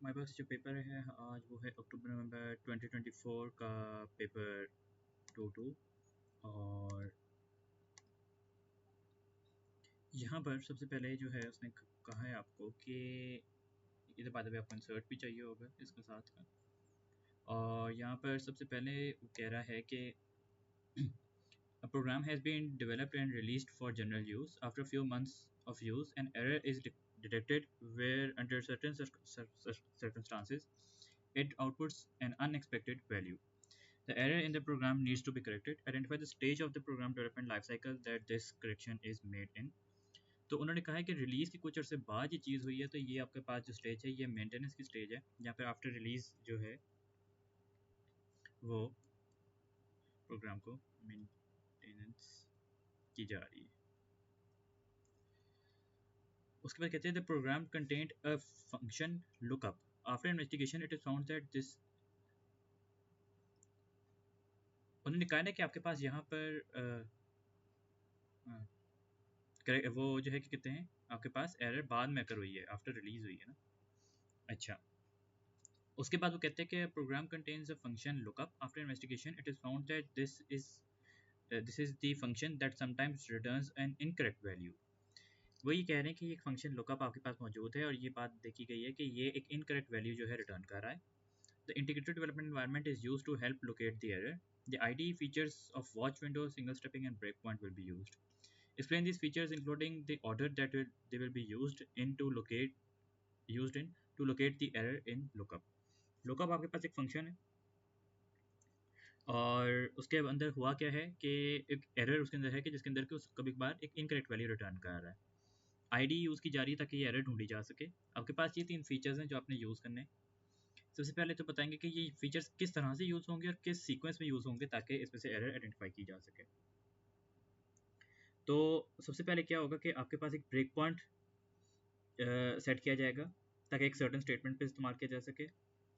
हमारे पास जो पेपर है आज वो है अक्टूबर नवंबर 2024 का पेपर 2 और यहाँ पर सबसे पहले जो है उसने कहा है आपको कि इधर बाद में आपको इंसर्ट भी चाहिए होगा इसके साथ का। और यहाँ पर सबसे पहले वो कह रहा है कि a program has been developed and released for general use. After a few months of use, an error is detected where under certain circumstances it outputs an unexpected value. The error in the program needs to be corrected. Identify the stage of the program development lifecycle that this correction is made in. तो उन्होंने कहा है कि release की कुछ अर्से बाद ये चीज़ हुई है, तो ये आपके पास जो स्टेज है ये मेंटेनेंस की स्टेज है, जहाँ पे आफ्टर रिलीज़ जो है वो प्रोग्राम को मेंटेनेंस की जा रही है। उसके बाद कहते हैं the program content a function lookup after investigation it is found that this. उन्होंने कहा ना कि आपके पास यहाँ पर वो जो है कि कहते हैं आपके पास एरर बाद में अकर हुई है, आफ्टर रिलीज हुई है ना। अच्छा, उसके बाद वो कहते हैं कि program contains a function lookup after investigation it is found that this is the function that sometimes returns an incorrect value. वो ये कह रहे हैं कि एक फंक्शन लुकअप आपके पास मौजूद है और ये बात देखी गई है कि ये एक इनकरेक्ट वैल्यू जो है रिटर्न कर रहा है। The integrated development environment is used to help locate the error. The IDE features of watch window, single stepping, and breakpoint will be used. Explain these features, including the order that they will be used in to locate the error in lookup. Lookup आपके पास एक function है और उसके अंदर हुआ क्या है कि एक एरर उसके अंदर है कि जिसके अंदर कि कभी कभार एक इनकरेक्ट वैल्यू रिटर्न कर रहा है। आईडी यूज़ की जा रही है ताकि ये एरर ढूंढी जा सके। आपके पास ये 3 फीचर्स हैं जो आपने यूज़ करने हैं। सबसे पहले तो बताएंगे कि ये फीचर्स किस तरह से यूज़ होंगे और किस सीक्वेंस में यूज़ होंगे ताकि इसमें से एरर आइडेंटिफाई की जा सके। तो सबसे पहले क्या होगा कि आपके पास एक ब्रेक पॉइंट सेट किया जाएगा ताकि एक सर्टन स्टेटमेंट पे इस्तेमाल किया जा सके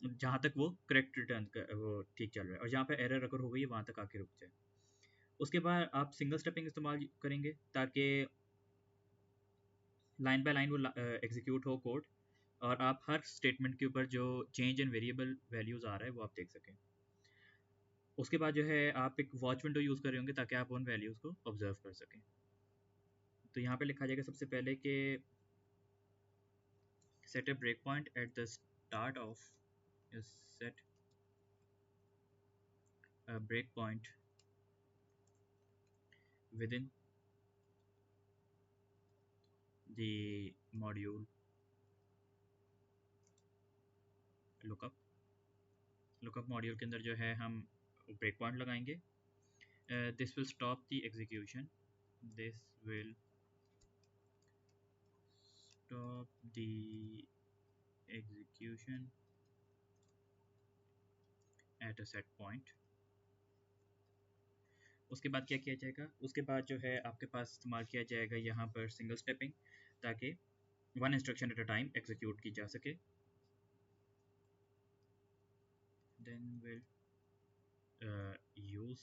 जहाँ तक वो करेक्ट रिटर्न वो ठीक चल रहा है, और जहाँ पे एरर अगर हो गई है वहाँ तक आके रुक जाए। उसके बाद आप सिंगल स्टेपिंग इस्तेमाल करेंगे ताकि लाइन बाय लाइन वो एग्जीक्यूट हो कोड और आप हर स्टेटमेंट के ऊपर जो चेंज इन वेरिएबल वैल्यूज़ आ रहा है वो आप देख सकें। उसके बाद जो है आप एक वॉच विंडो यूज़ कर रहे होंगे ताकि आप उन वैल्यूज़ को ऑब्जर्व कर सकें। तो यहाँ पे लिखा जाएगा सबसे पहले कि set a break point at the start of set a break point within the module lookup. Lookup module के अंदर जो है हम ब्रेक पॉइंट लगाएंगे। This will stop the execution, this will stop the execution at a set point। उसके बाद क्या किया जाएगा, उसके बाद जो है आपके पास इस्तेमाल किया जाएगा यहाँ पर सिंगल स्टेपिंग ताकि one instruction at a time execute की जा सके। Then will use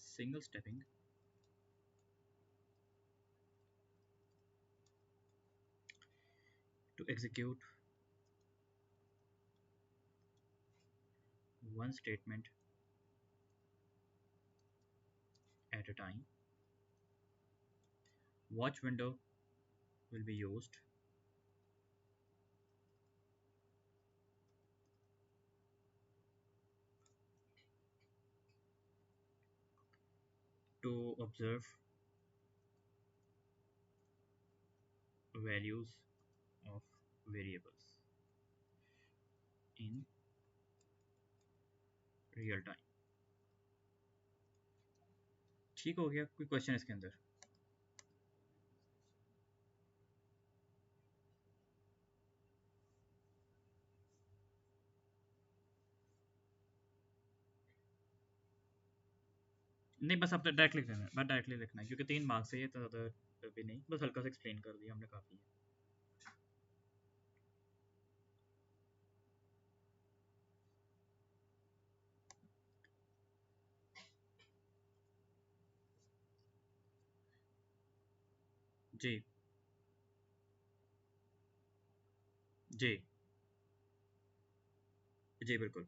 single stepping to execute one statement at a time. Watch window will be used to observe values of variables in real time। ठीक हो गया? कोई question इसके अंदर? नहीं, बस आप डायरेक्टली लिखना है, बस डायरेक्टली लिखना है क्योंकि 3 मार्क्स है ये, तो ज़्यादा भी नहीं, बस हल्का सा एक्सप्लेन कर दिया हमने, काफ़ी है। जी जी। जी बिल्कुल।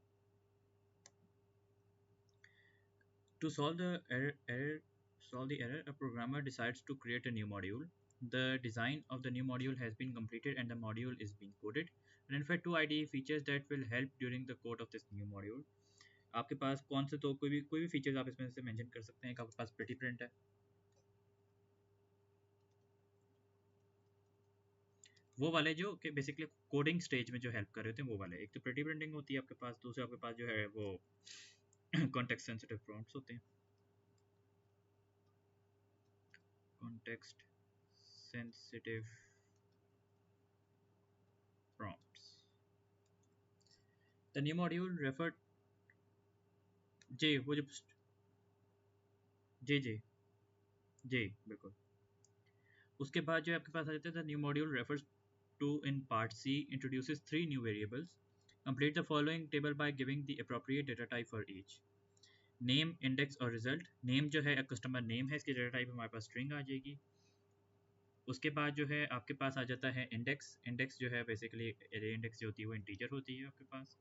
To solve the error, a programmer decides to create a new module. The design of the new module has been completed and the module is being coded. Identify two IDE features that will help during the code of this new module. आपके पास कौन से, तो कोई भी features आप इसमें से mention कर सकते हैं कि आपके पास प्रिटी प्रिंट है, वो वाले जो कि बेसिकली कोडिंग स्टेज में जो हेल्प कर रहे होते हैं वो वाले। एक तो प्रिटी प्रिंटिंग होती है आपके पास, दूसरे आपके पास जो है वो कॉन्टेक्स्ट सेंसिटिव प्रॉम्प्ट्स होते हैं। Context sensitive prompts. The new module refer, जी वो जो, जी जी जी बिल्कुल। उसके बाद जो आपके पास आ जाता है, the new module refers to in part C introduces 3 new variables. Complete the following table by giving the appropriate data type for each. Name, index और रिजल्ट। नेम जो है कस्टमर नेम है, इसकी डेटा टाइप हमारे पास string आ जाएगी। उसके बाद जो है आपके पास आ जाता है इंडेक्स। इंडेक्स जो है बेसिकली एरे इंडेक्स जो होती है वो इंटीजर होती है आपके पास।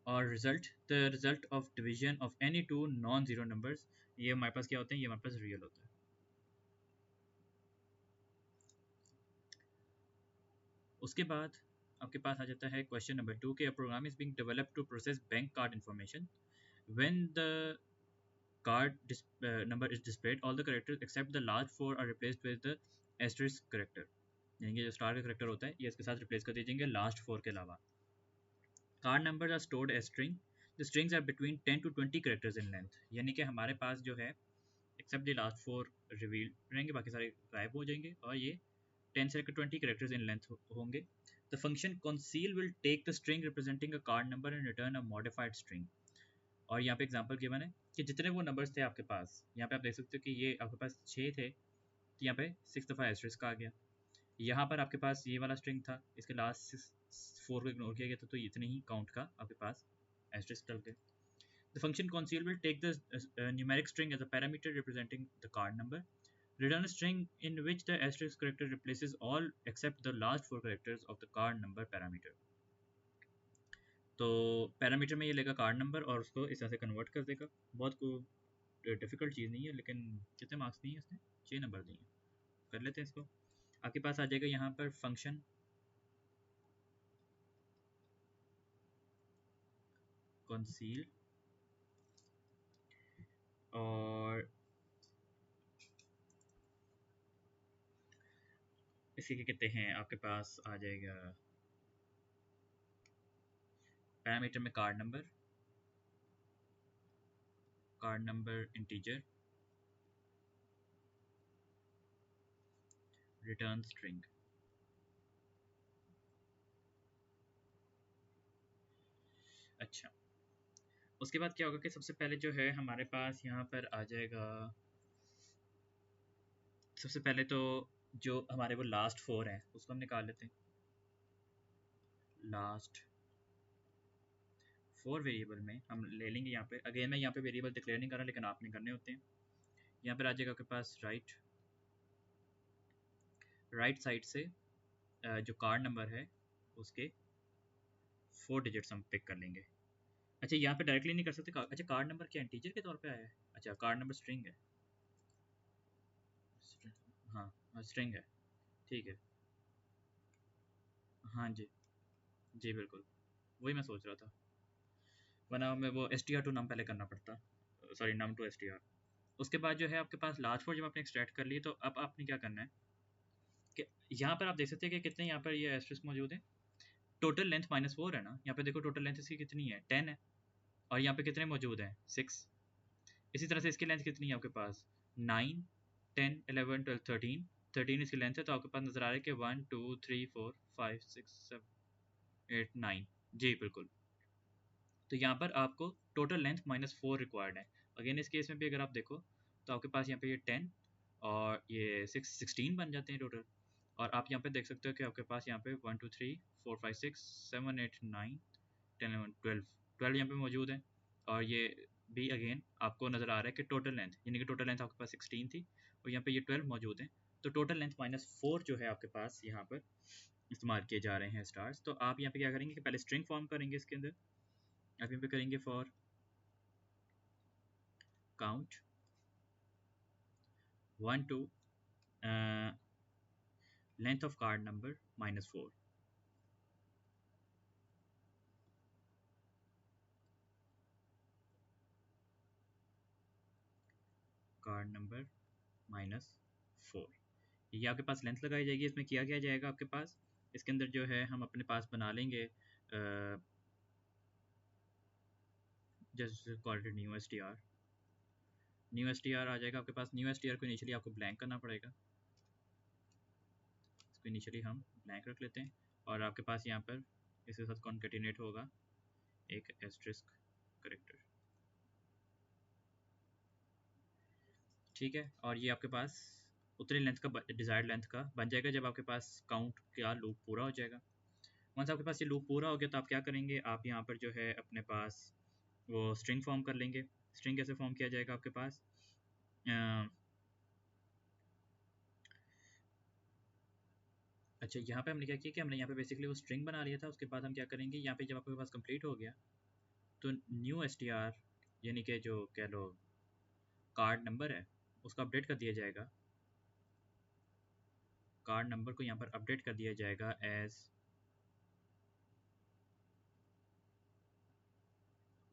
और result, the result of division of any two non zero numbers. ये हमारे पास क्या होते हैं, ये हमारे पास रियल होता है। उसके बाद आपके पास आ जाता है क्वेश्चन नंबर 2 के, program is being developed to process bank card information. When the number is displayed, all the characters except the last four are replaced with the asterisk character। यानी कि जो स्टार का करेक्टर होता है ये इसके साथ रिप्लेस कर दीजिएंगे लास्ट फोर के अलावा। Card number are stored as string. The strings are between 10 to 20 characters in length. यानी कि हमारे पास जो है except the last four reveal रहेंगे, बाकी सारे गायब हो जाएंगे और ये 10 से 20 कैरेक्टर्स इन लेंथ होंगे। The function conceal will take the string representing a card number and return a modified string। और यहाँ पे एग्जांपल गिवन है कि जितने वो नंबर्स थे आपके पास, यहाँ पे आप देख सकते हो कि ये आपके पास 6 थे, तो यहाँ पे 6 दफ़ा एस्टेरिस्क आ गया। यहाँ पर आपके पास ये वाला स्ट्रिंग था, इसके लास्ट 4 को इग्नोर किया गया था, तो इतने ही काउंट का आपके पास एस्टेरिस्क डल गए। The function conceal will take the numeric string as a parameter representing the card number. Return a string in which the asterisk character replaces all except the last 4 characters of the card number parameter। तो parameter में ये लेगा card number और उसको इस तरह से convert कर देगा। बहुत को डिफ़िकल्ट चीज़ नहीं है, लेकिन कितने मार्क्स दिए इसने, 6 नंबर दिए। कर लेते हैं इसको। आपके पास आ जाएगा यहाँ पर फंक्शन conceal और इसी के कहते हैं आपके पास आ जाएगा पैरामीटर में card number integer, return string. अच्छा, उसके बाद क्या होगा कि सबसे पहले जो है हमारे पास यहाँ पर आ जाएगा, सबसे पहले तो जो हमारे वो लास्ट 4 हैं उसको हम निकाल लेते हैं। लास्ट 4 वेरिएबल में हम ले लेंगे यहाँ पे, अगेन मैं यहाँ पे वेरिएबल डिक्लेयर नहीं कर रहा, लेकिन आपने करने होते हैं। यहाँ पर आ जाएगा आपके पास राइट साइड से जो कार्ड नंबर है उसके 4 डिजिट्स हम पिक कर लेंगे। अच्छा, यहाँ पे डायरेक्टली नहीं कर सकते। अच्छा, कार्ड नंबर क्या इंटीजर के तौर पे आया है? अच्छा, कार्ड नंबर स्ट्रिंग है। हाँ स्ट्रिंग है, ठीक है। हाँ जी, जी बिल्कुल, वही मैं सोच रहा था, वरना मैं वो str टू नम पहले करना पड़ता, सॉरी नम टू str। उसके बाद जो है आपके पास लास्ट फोर जब आपने एक्सट्रैक्ट कर ली, तो अब आपने क्या करना है कि यहाँ पर आप देख सकते हैं कि कितने यहाँ पर ये एस्ट्रिस्क मौजूद है। टोटल लेंथ -4 है ना, यहाँ पे देखो टोटल लेंथ इसकी कितनी है, 10 है। और यहाँ पे कितने मौजूद हैं, 6। इसी तरह से इसकी लेंथ कितनी है आपके पास, 9, 10, 11, 12, 13। 13 इसकी लेंथ है, तो आपके पास नजर आ रहा है कि 1 2 3 4 5 6 7 8 9। जी बिल्कुल। तो यहाँ पर आपको टोटल लेंथ -4 रिक्वायर्ड है। अगेन इस केस में भी अगर आप देखो तो आपके पास यहाँ पे ये 10 और ये 16 बन जाते हैं टोटल। और आप यहाँ पे देख सकते हो कि आपके पास यहाँ पे 1 2 3 4 5 6 7 8 9 10 11 12 यहाँ पे मौजूद है। और ये भी अगेन आपको नज़र आ रहा है कि टोटल लेंथ, यानी कि टोटल लेंथ आपके पास 16 थी और यहाँ पे ये 12 मौजूद है। तो टोटल लेंथ -4 जो है आपके पास यहाँ पर इस्तेमाल किए जा रहे हैं स्टार्स। तो आप यहाँ पे क्या करेंगे कि पहले स्ट्रिंग फॉर्म करेंगे इसके अंदर। आप यहाँ पे करेंगे for count 1 to length of card number -4। Card number -4, ये आपके पास लेंथ लगाई जाएगी। इसमें किया क्या जाएगा आपके पास, इसके अंदर जो है हम अपने पास बना लेंगे just call it new S T R. New S T R आ जाएगा आपके पास। न्यू एस टी आर को इनिशियली आपको ब्लैंक करना पड़ेगा। इसको इनिशियली हम ब्लैंक रख लेते हैं और आपके पास यहाँ पर इसके साथ कॉन्केटिनेट होगा एक एस्ट्रिस्क करेक्टर, ठीक है। और ये आपके पास उतनी लेंथ का डिज़ायर्ड लेंथ का बन जाएगा जब आपके पास काउंट का लूप पूरा हो जाएगा। वंस आपके पास ये लूप पूरा हो गया तो आप क्या करेंगे, आप यहाँ पर जो है अपने पास वो स्ट्रिंग फॉर्म कर लेंगे। स्ट्रिंग कैसे फॉर्म किया जाएगा आपके पास, अच्छा यहाँ पे हमने क्या किया कि हमने यहाँ पे बेसिकली वो स्ट्रिंग बना लिया था। उसके बाद हम क्या करेंगे, यहाँ पे जब आपके पास कंप्लीट हो गया तो न्यू एस टी आर यानी कि जो कह लो कार्ड नंबर है उसका अपडेट कर दिया जाएगा। कार्ड नंबर को यहाँ पर अपडेट कर दिया जाएगा as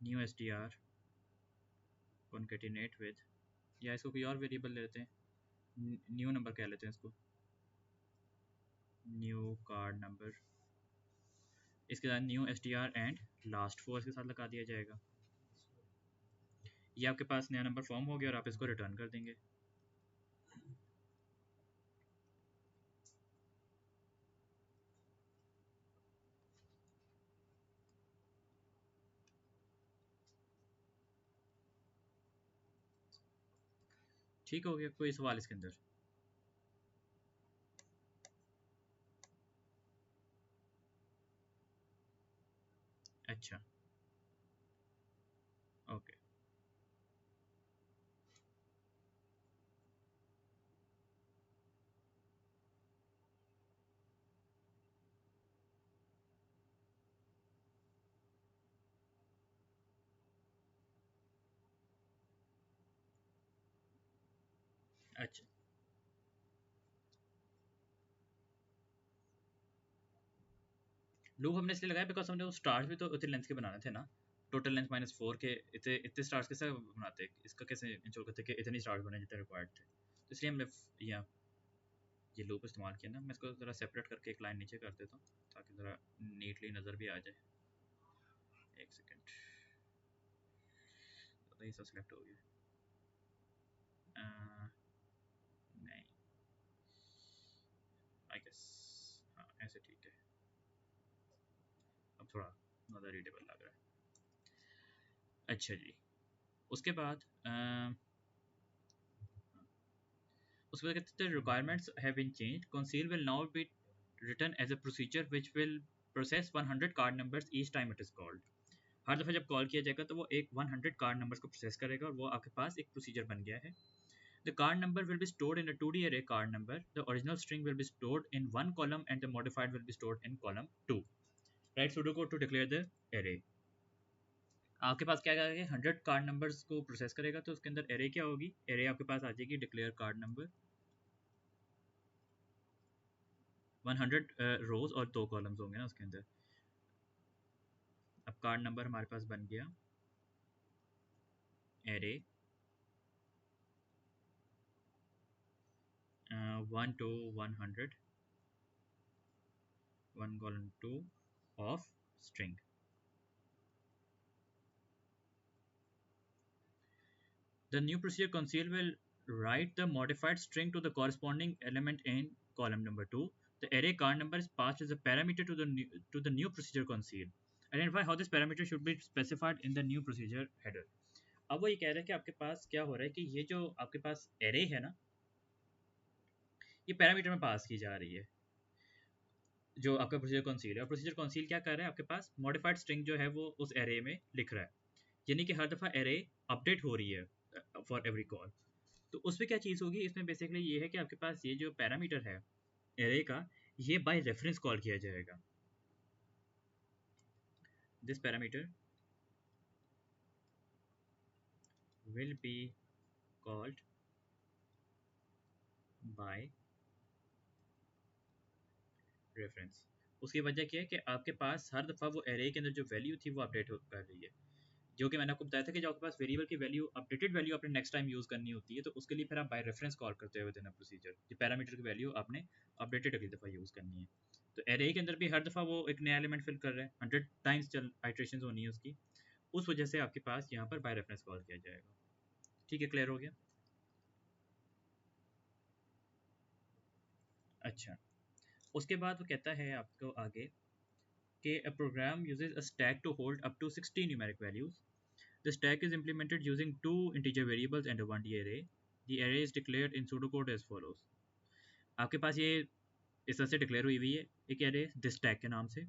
new S T R concatenate with, या इसको कोई और वेरिएबल ले लेते हैं, न्यू नंबर कह लेते हैं इसको, न्यू कार्ड नंबर। इसके साथ new S T are and last 4 के साथ लगा दिया जाएगा। ये आपके पास नया नंबर फॉर्म हो गया और आप इसको रिटर्न कर देंगे। ठीक हो गया, कोई सवाल इसके अंदर? अच्छा ओके, अच्छा लूप हमने इसलिए लगाया बिकॉज हमने वो स्टार्स भी तो उतनी लेंथ के बनाने थे ना। टोटल लेंथ -4 के इतने इतने स्टार्स कैसे बनाते, इसका कैसे इंश्योर करते कि इतने स्टार्स बने जितने रिक्वायर्ड थे। तो इसलिए हमने यहाँ ये लूप इस्तेमाल किया ना। मैं इसको ज़रा सेपरेट करके एक लाइन नीचे कर देता हूँ ताकि ज़रा नीटली नज़र भी आ जाए। एक सेकेंड, पता ही सब सिलेक्ट हो गया। नहीं आई गेस हाँ ऐसे ठीक है, अब थोड़ा ज़्यादा रीडेबल लग रहा है। अच्छा जी, उसके बाद उसके बाद कहते हैं requirements have been changed, conceal will now be written as a procedure which will process 100 card numbers each time it is called। हर दफ़ा जब कॉल किया जाएगा तो वो एक 100 कार्ड नंबर्स को प्रोसेस करेगा और वो आपके पास एक प्रोसीजर बन गया है। The card number will be stored in a 2D array card number. The original string will be stored in one column and the modified will be stored in column 2. Write pseudocode to declare the array। आपके पास क्या करेगा, 100 card numbers को process करेगा तो उसके अंदर array क्या होगी, एरे आपके पास आ जाएगी डिक्लेयर कार्ड नंबर 100 रोज और 2 कॉलम्स होंगे ना उसके अंदर। अब कार्ड नंबर हमारे पास बन गया array 1 to 100 1 column 2 of string। The new procedure conceal will write the modified string to the corresponding element in column number 2. The array card number is passed as a parameter to the new procedure conceal। Identify how this parameter should be specified in the new procedure header। अब वो ये कह रहा है कि आपके पास क्या हो रहा है कि ये जो आपके पास एरे है ना, ये पैरामीटर में पास की जा रही है जो आपका प्रोसीजर कंसील है। और प्रोसीजर कंसील क्या कर रहा है, आपके पास मॉडिफाइड स्ट्रिंग जो है वो उस एरे में लिख रहा है, यानी कि हर दफ़ा एरे अपडेट हो रही है फॉर एवरी कॉल। तो उसमें क्या चीज़ होगी, इसमें बेसिकली ये है कि आपके पास ये जो पैरामीटर है एरे का, ये बाय रेफरेंस कॉल किया जाएगा। This parameter will be called by reference. उसकी वजह क्या है कि आपके पास हर दफ़ा वो एरे के अंदर जो वैल्यू थी वो अपडेट कर रही है, जो कि मैंने आपको बताया था कि जो आपके पास वेरिएबल की वैल्यू अपडेटेड वैल्यू आपने नेक्स्ट टाइम यूज़ करनी होती है, तो उसके लिए फिर आप बाय रेफरेंस कॉल करते हुए देना प्रोसीजर, ये पैरामीटर की वैल्यू आपने अपडेटेड अगली दफ़ा यूज़ करनी है। तो एरे के अंदर भी हर दफ़ा वो एक नया एलिमेंट फिल कर रहा है, 100 टाइम्स चल आइट्रेशन होनी है उसकी, उस वजह से आपके पास यहाँ पर बाय रेफरेंस कॉल किया जाएगा। ठीक है, क्लियर हो गया? अच्छा, उसके बाद वो कहता है आपको आगे कि a program uses a stack to hold up to 60 numeric values. The stack is implemented using two integer variables and a 1D array. The array is declared in pseudocode as follows. आपके पास ये इस तरह से declare हुई हुई है एक array this stack के नाम से.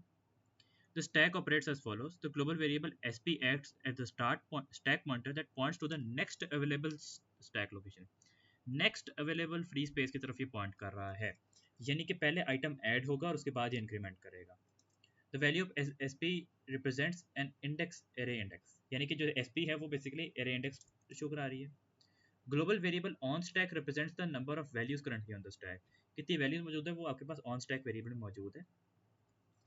The stack operates as follows. The global variable sp acts at the stack pointer that points to the next available stack location. Next available free space की तरफ ये point कर रहा है, यानी कि पहले आइटम ऐड होगा और उसके बाद ये इंक्रीमेंट करेगा। The value of SP represents an index array index, यानी कि जो SP है वो बेसिकली array index शो करा रही है। Global variable on stack represents the number of values currently on the stack. कितनी वैल्यूज मौजूद है वो आपके पास on stack वेरिएबल में मौजूद है।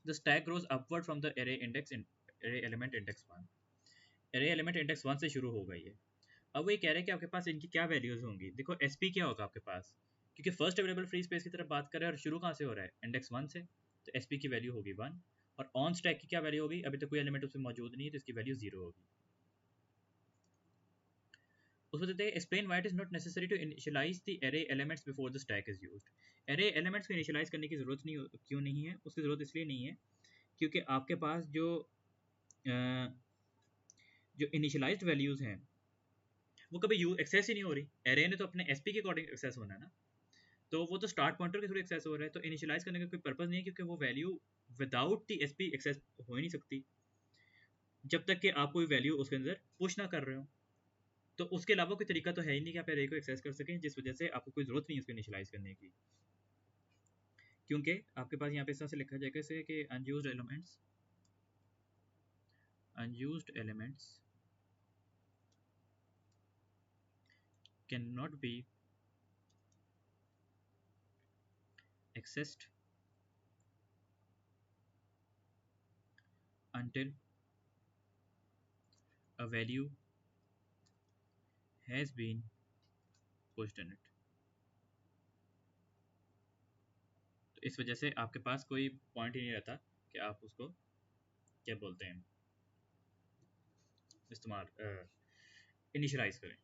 The stack grows upward from the array index in array element index 1. array element index 1 से शुरू होगा ये। अब वो ये कह रहे हैं कि आपके पास इनकी क्या वैल्यूज होंगी। देखो SP क्या होगा आपके पास, क्योंकि फर्स्ट अवेलेबल फ्री स्पेस की तरफ बात कर रहे हैं और शुरू कहाँ से हो रहा है, इंडेक्स 1 से, तो SP की वैल्यू होगी 1। और ऑन स्टैक की क्या वैल्यू होगी, अभी तक कोई एलिमेंट उसमें मौजूद नहीं है तो इसकी वैल्यू 0 होगी। उसमें देते हैं explain why it is not necessary to initialise the array elements before the stack is used. Array elements को इनिशियलाइज करने की जरूरत नहीं, क्यों नहीं है, उसकी जरूरत इसलिए नहीं है क्योंकि आपके पास जो इनिशियलाइज्ड वैल्यूज हैं वो कभी एक्सेस ही नहीं हो रही। एरे ने तो अपने एसपी के अकॉर्डिंग एक्सेस होना है ना, तो वो तो स्टार्ट पॉइंटर के थ्रू एक्सेस हो रहा है, तो इनिशियलाइज करने का कोई पर्पस नहीं है क्योंकि वो value without the SP access हो ही नहीं सकती जब तक कि आप कोई वैल्यू उसके अंदर पुश ना कर रहे हो। तो उसके अलावा कोई तरीका तो है ही नहीं कि आप एरे को एक्सेस कर सकें, जिस वजह से आपको कोई जरूरत नहीं है उसको इनिशियलाइज करने की, क्योंकि आपके पास यहाँ पे इस तरह से लिखा जाएगा जैसे कि unused elements can not be accessed until a value has been pushed in it. तो इस वजह से आपके पास कोई पॉइंट ही नहीं रहता कि आप उसको क्या बोलते हैं इस्तेमाल इनिशियलाइज करें।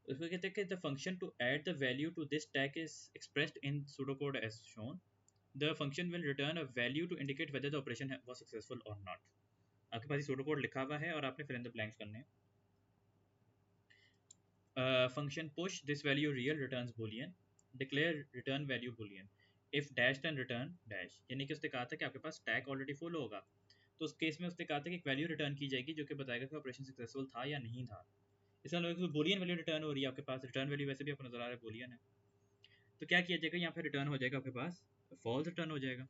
उसको कहते हैं कि the function to add the value to this stack is expressed in pseudocode as shown. The function will return a value to indicate whether the operation was successful or not. आपके पास ये pseudocode लिखा हुआ है और आपने fill in the blanks करने हैं। Function push this value real returns boolean. Declare return value boolean. If dash then return dash. यानी कि उसने कहा था कि आपके पास stack already full होगा, तो उस केस में उसने कहा था कि एक वैल्यू रिटर्न की जाएगी जो कि बताएगा कि ऑपरेशन सक्सेसफुल था या नहीं था। इसका मतलब बूलियन वैल्यू रिटर्न हो रही है आपके पास, रिटर्न वैल्यू वैसे भी आपको नजर आ रहा है बूलियन है, तो क्या किया जाएगा यहाँ पे रिटर्न हो जाएगा आपके पास फॉल्स रिटर्न हो जाएगा।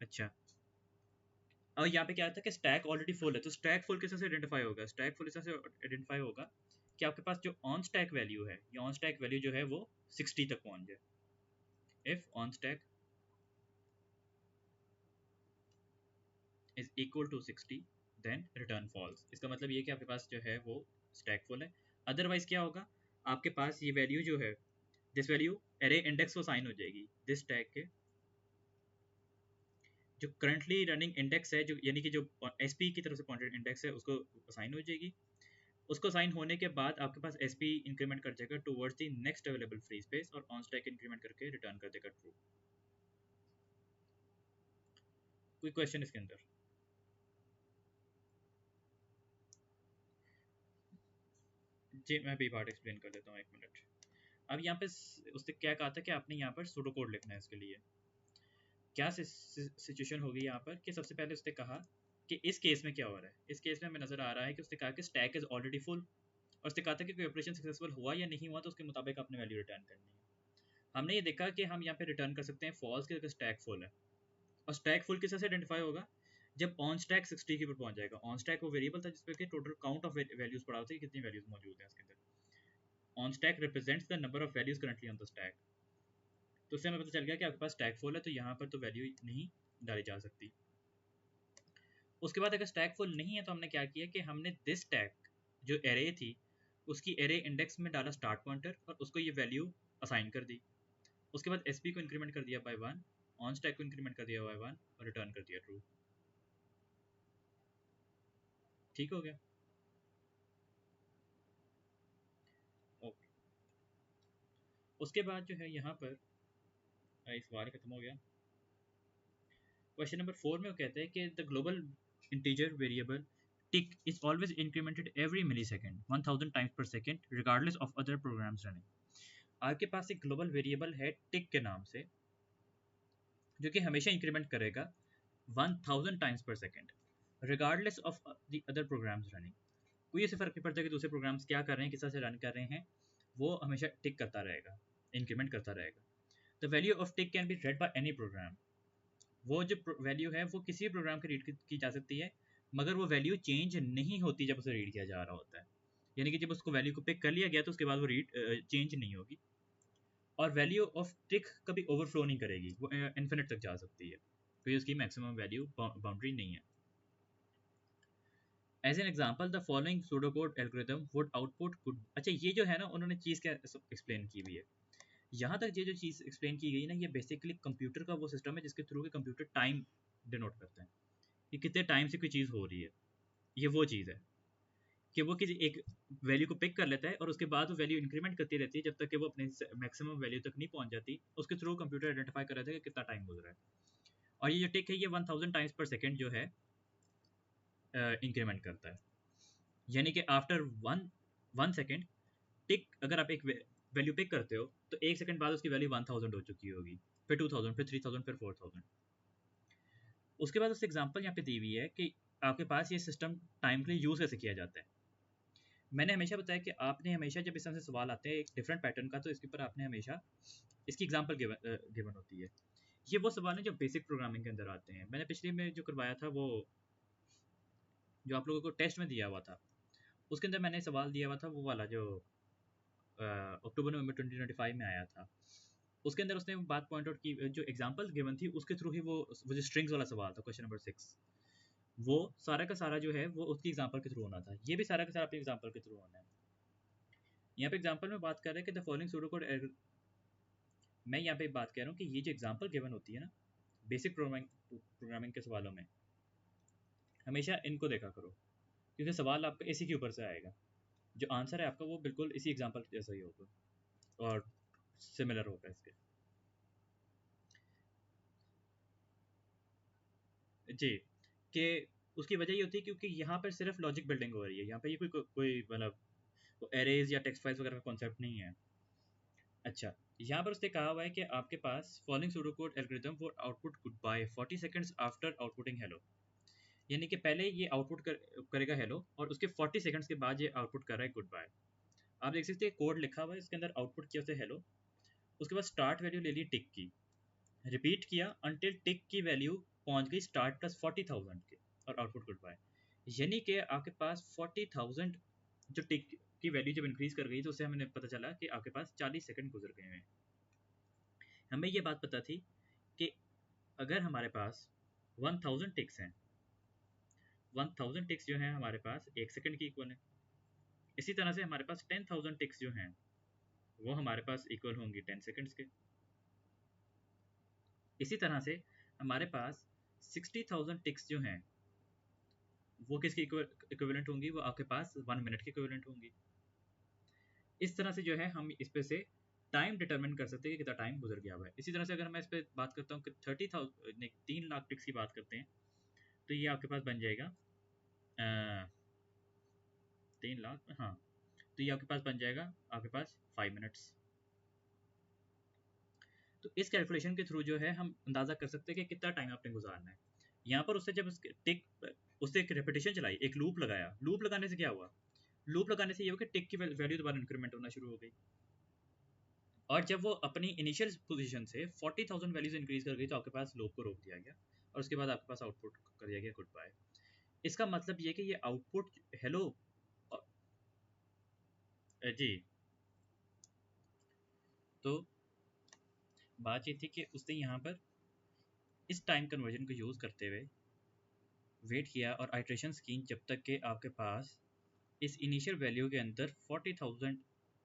अच्छा, और यहाँ पे क्या आता है कि स्टैक ऑलरेडी फुल है, तो स्टैक फुल किस तरह से आइडेंटिफाई होगा, स्टैक फुल इस तरह से आइडेंटिफाई होगा कि आपके पास जो ऑन स्टैक वैल्यू है, ये ऑन स्टैक वैल्यू जो है वो 60 तक पहुंच जाए। If on stack is equal to 60 then return false. इसका मतलब ये कि आपके पास जो है वो स्टैक फुल है। अदरवाइज क्या होगा, आपके पास ये वैल्यू जो है, दिस वैल्यू एरे इंडेक्स को साइन हो जाएगी, दिस टैग के जो करंटली रनिंग इंडेक्स है, जो यानी कि जो एसपी की तरफ से पॉइंटेड इंडेक्स है उसको साइन हो जाएगी। उसको साइन होने के बाद आपके पास एसपी इंक्रीमेंट कर जाएगा towards the next available free space और ऑन स्टैक इंक्रीमेंट करके रिटर्न कर देगा ट्रू। कोई क्वेश्चन इसके अंदर? जी मैं भी पार्ट एक्सप्लेन कर देता हूँ, एक मिनट। अब यहाँ पे उसने क्या कहा था कि आपने यहाँ पर सूडो कोड लिखना है इसके लिए। क्या सिचुएशन होगी यहाँ पर कि सबसे पहले उसने कहा कि इस केस में क्या हो रहा है। इस केस में हमें नजर आ रहा है कि उसने कहा कि स्टैक इज ऑलरेडी फुल, और उसने कहा था कि कोई ऑपरेशन सक्सेसफुल हुआ या नहीं हुआ तो उसके मुताबिक आपने वैल्यू रिटर्न करनी है। हमने ये देखा कि हम यहाँ पे रिटर्न कर सकते हैं फॉल्स के अगर स्टैक फुल है, और स्टैक फुल किस तरह से आइडेंटिफाई होगा, जब ऑन स्टैक 60 के ऊपर पहुंच जाएगा। ऑन स्टैक वो वेरिएबल था जिसपे कि टोटल काउंट ऑफ वैल्यूज पड़ा होता है, कितनी वैल्यूज मौजूद हैं उसके अंदर। On stack represents the number of values currently on the stack. तो उससे हमें पता चल गया कि आपके पास स्टैक फुल है, तो यहाँ पर तो वैल्यू नहीं डाली जा सकती। उसके बाद अगर स्टैक फुल नहीं है तो हमने क्या किया कि हमने दिस स्टैक जो एरे थी उसकी एरे इंडेक्स में डाला स्टार्ट पॉइंटर और उसको ये वैल्यू असाइन कर दी। उसके बाद एसपी को इंक्रीमेंट कर दिया बाय 1, ऑन स्टैक को इंक्रीमेंट कर दिया बाय 1 और रिटर्न कर दिया ट्रू। ठीक हो गया। ओके, उसके बाद जो है यहाँ पर इस बार खत्म हो गया। क्वेश्चन नंबर 4 में वो कहते हैं कि the global integer variable tick is always incremented every millisecond 1000 times per second regardless of other programs running। आपके पास एक ग्लोबल वेरिएबल है टिक के नाम से जो कि हमेशा इंक्रीमेंट करेगा 1000 times per second regardless of the other programs running. कोई ऐसे फर्क नहीं पड़ता कि दूसरे प्रोग्राम्स क्या कर रहे हैं, किस तरह से रन कर रहे हैं, वो हमेशा टिक करता रहेगा, इंक्रीमेंट करता रहेगा। The value of tick can be read by any program. वो जो वैल्यू है वो किसी भी प्रोग्राम की रीड की जा सकती है, मगर वो वैल्यू चेंज नहीं होती जब उसे रीड किया जा रहा होता है। यानी कि जब उसको वैल्यू को पिक कर लिया गया तो उसके बाद वो रीड चेंज नहीं होगी। और वैल्यू ऑफ टिक कभी ओवरफ्लो नहीं करेगी, वो इन्फिनिट तक जा सकती है, क्योंकि उसकी मैक्सिमम वैल्यू बाउंड्री नहीं है। As an example the following pseudocode algorithm would output could. अच्छा, ये जो है ना उन्होंने चीज़ क्या एक्सप्लेन की हुई है, यहाँ तक ये जो चीज़ एक्सप्लेन की गई ना, ये बेसिकली कंप्यूटर का वो सिस्टम है जिसके थ्रू के कंप्यूटर टाइम डिनोट करते हैं कि कितने टाइम से कोई चीज़ हो रही है। ये वो चीज़ है कि वो किसी एक वैल्यू को पिक कर लेता है और उसके बाद वो वैल्यू इंक्रीमेंट करती रहती है जब तक कि वो अपने मैक्सिमम वैल्यू तक नहीं पहुंच जाती। उसके थ्रू कंप्यूटर आइडेंटिफाई कर रहा है कि कितना टाइम गुजरा है। और ये जो टिक है ये 1000 टाइम्स पर सेकेंड जो है इंक्रीमेंट करता है। यानी कि आफ्टर वन सेकेंड टिक, अगर आप एक वैल्यू पिक करते हो तो एक सेकंड बाद उसकी वैल्यू 1000 हो चुकी होगी, फिर 2000, फिर 3000, फिर 4000। उसके बाद उससे एग्जांपल यहाँ पे दी हुई है कि आपके पास ये सिस्टम टाइम के लिए यूज़ कैसे किया जाता है। मैंने हमेशा बताया कि आपने हमेशा जब इस तरह से सवाल आते हैं एक डिफरेंट पैटर्न का, तो इसके ऊपर आपने हमेशा इसकी एग्जांपल गिवन होती है। ये वो सवाल है जो बेसिक प्रोग्रामिंग के अंदर आते हैं। मैंने पिछले में जो करवाया था वो जो आप लोगों को टेस्ट में दिया हुआ था, उसके अंदर मैंने सवाल दिया हुआ था वो वाला जो अक्टूबर नवंबर 2025 में आया था। उसके अंदर उसने बात पॉइंट आउट की, जो एग्जांपल गिवन थी उसके थ्रू ही वो जो स्ट्रिंग्स वाला सवाल था क्वेश्चन नंबर 6, वो सारा का सारा जो है वो उसकी एग्जांपल के थ्रू होना था। ये भी सारा का सारा अपनी एग्जांपल के थ्रू होना है। यहाँ पे एग्जांपल में बात कर रहे हैं कि द फॉलोइंग सूडोकोड, मैं यहाँ पे बात कर रहा हूँ कि ये जो एग्जांपल गिवन होती है ना बेसिक प्रोग्रामिंग के सवालों में, हमेशा इनको देखा करो, क्योंकि सवाल आपका इसी के ऊपर से आएगा। जो आंसर है आपका वो बिल्कुल इसी एग्जांपल जैसा ही होगा और सिमिलर होगा इसके। जी, कि उसकी वजह ये होती है क्योंकि यहाँ पर सिर्फ लॉजिक बिल्डिंग हो रही है। यहाँ पे ये कोई मतलब एरेज या टेक्स्ट फाइल्स वगैरह का कॉन्सेप्ट नहीं है। अच्छा, यहाँ पर उसने कहा हुआ है कि आपके पास following pseudocode algorithm for output goodbye 40 seconds after outputting hello. यानी कि पहले ये आउटपुट करेगा हेलो और उसके 40 सेकंड्स के बाद ये आउटपुट कर रहा है गुड बाय। आप देख सकते हैं कोड लिखा हुआ है, इसके अंदर आउटपुट किया उसे हेलो, उसके बाद स्टार्ट वैल्यू ले ली टिक की, रिपीट किया अनटिल टिक की वैल्यू पहुंच गई स्टार्ट प्लस 40,000 के और आउटपुट गुड बाय। यानी कि आपके पास 40,000 जो टिक की वैल्यू जब इंक्रीज कर गई तो उससे हमें पता चला कि आपके पास 40 सेकंड गुजर गए हैं। हमें ये बात पता थी कि अगर हमारे पास 1000 टिक्स हैं, 1000 टिक्स जो हैं हमारे पास एक सेकंड की इक्वल है। इसी तरह से हमारे पास 10,000 टिक्स जो हैं वो हमारे पास इक्वल होंगी 10 सेकंड्स के। इसी तरह से हमारे पास 60,000 टिक्स जो हैं वो किसकी इक्विवेलेंट होंगी, वो आपके पास 1 मिनट की इक्विवेलेंट होंगी। इस तरह से जो है हम इस पे से टाइम डिटरमिन कर सकते हैं कि कितना टाइम गुजर गया हुआ है। इसी तरह से अगर मैं इस पे बात करता हूँ कि 3 लाख टिक्स की बात करते हैं तो ये आपके पास बन जाएगा 3 लाख, हाँ, तो ये आपके पास बन जाएगा आपके पास 5 मिनट्स। तो इस कैलकुलेशन के थ्रू जो है हम अंदाज़ा कर सकते हैं कि कितना टाइम आपने गुजारना है। यहाँ पर उससे जब टिक उससे एक रेपिटेशन चलाई, एक लूप लगाया, लूप लगाने से क्या हुआ, लूप लगाने से ये हो कि टिक की वैल्यू दोबारा इंक्रीमेंट होना शुरू हो गई। और जब वो अपनी इनिशियल पोजीशन से 40,000 वैल्यूज इंक्रीज कर गई तो आपके पास लूप को रोक दिया गया और उसके बाद आपके पास आउटपुट कर दिया गया गुड बाय। इसका मतलब ये कि ये आउटपुट हेलो जी। तो बात ये थी कि उसने यहाँ पर इस टाइम कन्वर्जन को यूज़ करते हुए वेट किया और आइट्रेशंस की जब तक कि आपके पास इस इनिशियल वैल्यू के अंदर 40,000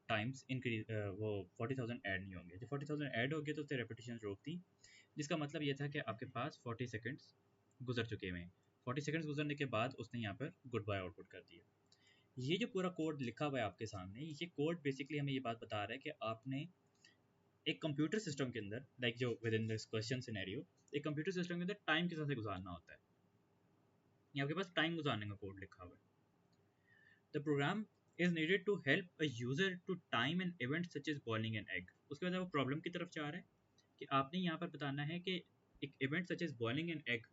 टाइम्स इंक्रीज वो 40,000 ऐड नहीं होंगे। जब 40,000 ऐड हो गए तो उससे रेपिटेशन रोक थी, जिसका मतलब ये था कि आपके पास 40 सेकंड्स गुजर चुके हुए हैं। 40 सेकंड्स गुजरने के बाद उसने यहाँ पर गुड बाय आउटपुट कर दिया। ये जो पूरा कोड लिखा हुआ है आपके सामने, ये कोड बेसिकली हमें ये बात बता रहा है कि आपने एक कंप्यूटर सिस्टम के अंदर लाइक जो with in this question scenario, एक कंप्यूटर सिस्टम के अंदर टाइम किस तरह से गुजारना होता है। ये आपके पास टाइम गुजारने का कोड लिखा हुआ है। The program is needed to help a user to time an event such as boiling an egg। उसके बाद वो प्रॉब्लम की तरफ जा रहा है कि आपने यहाँ पर बताना है कि एक event such as boiling an egg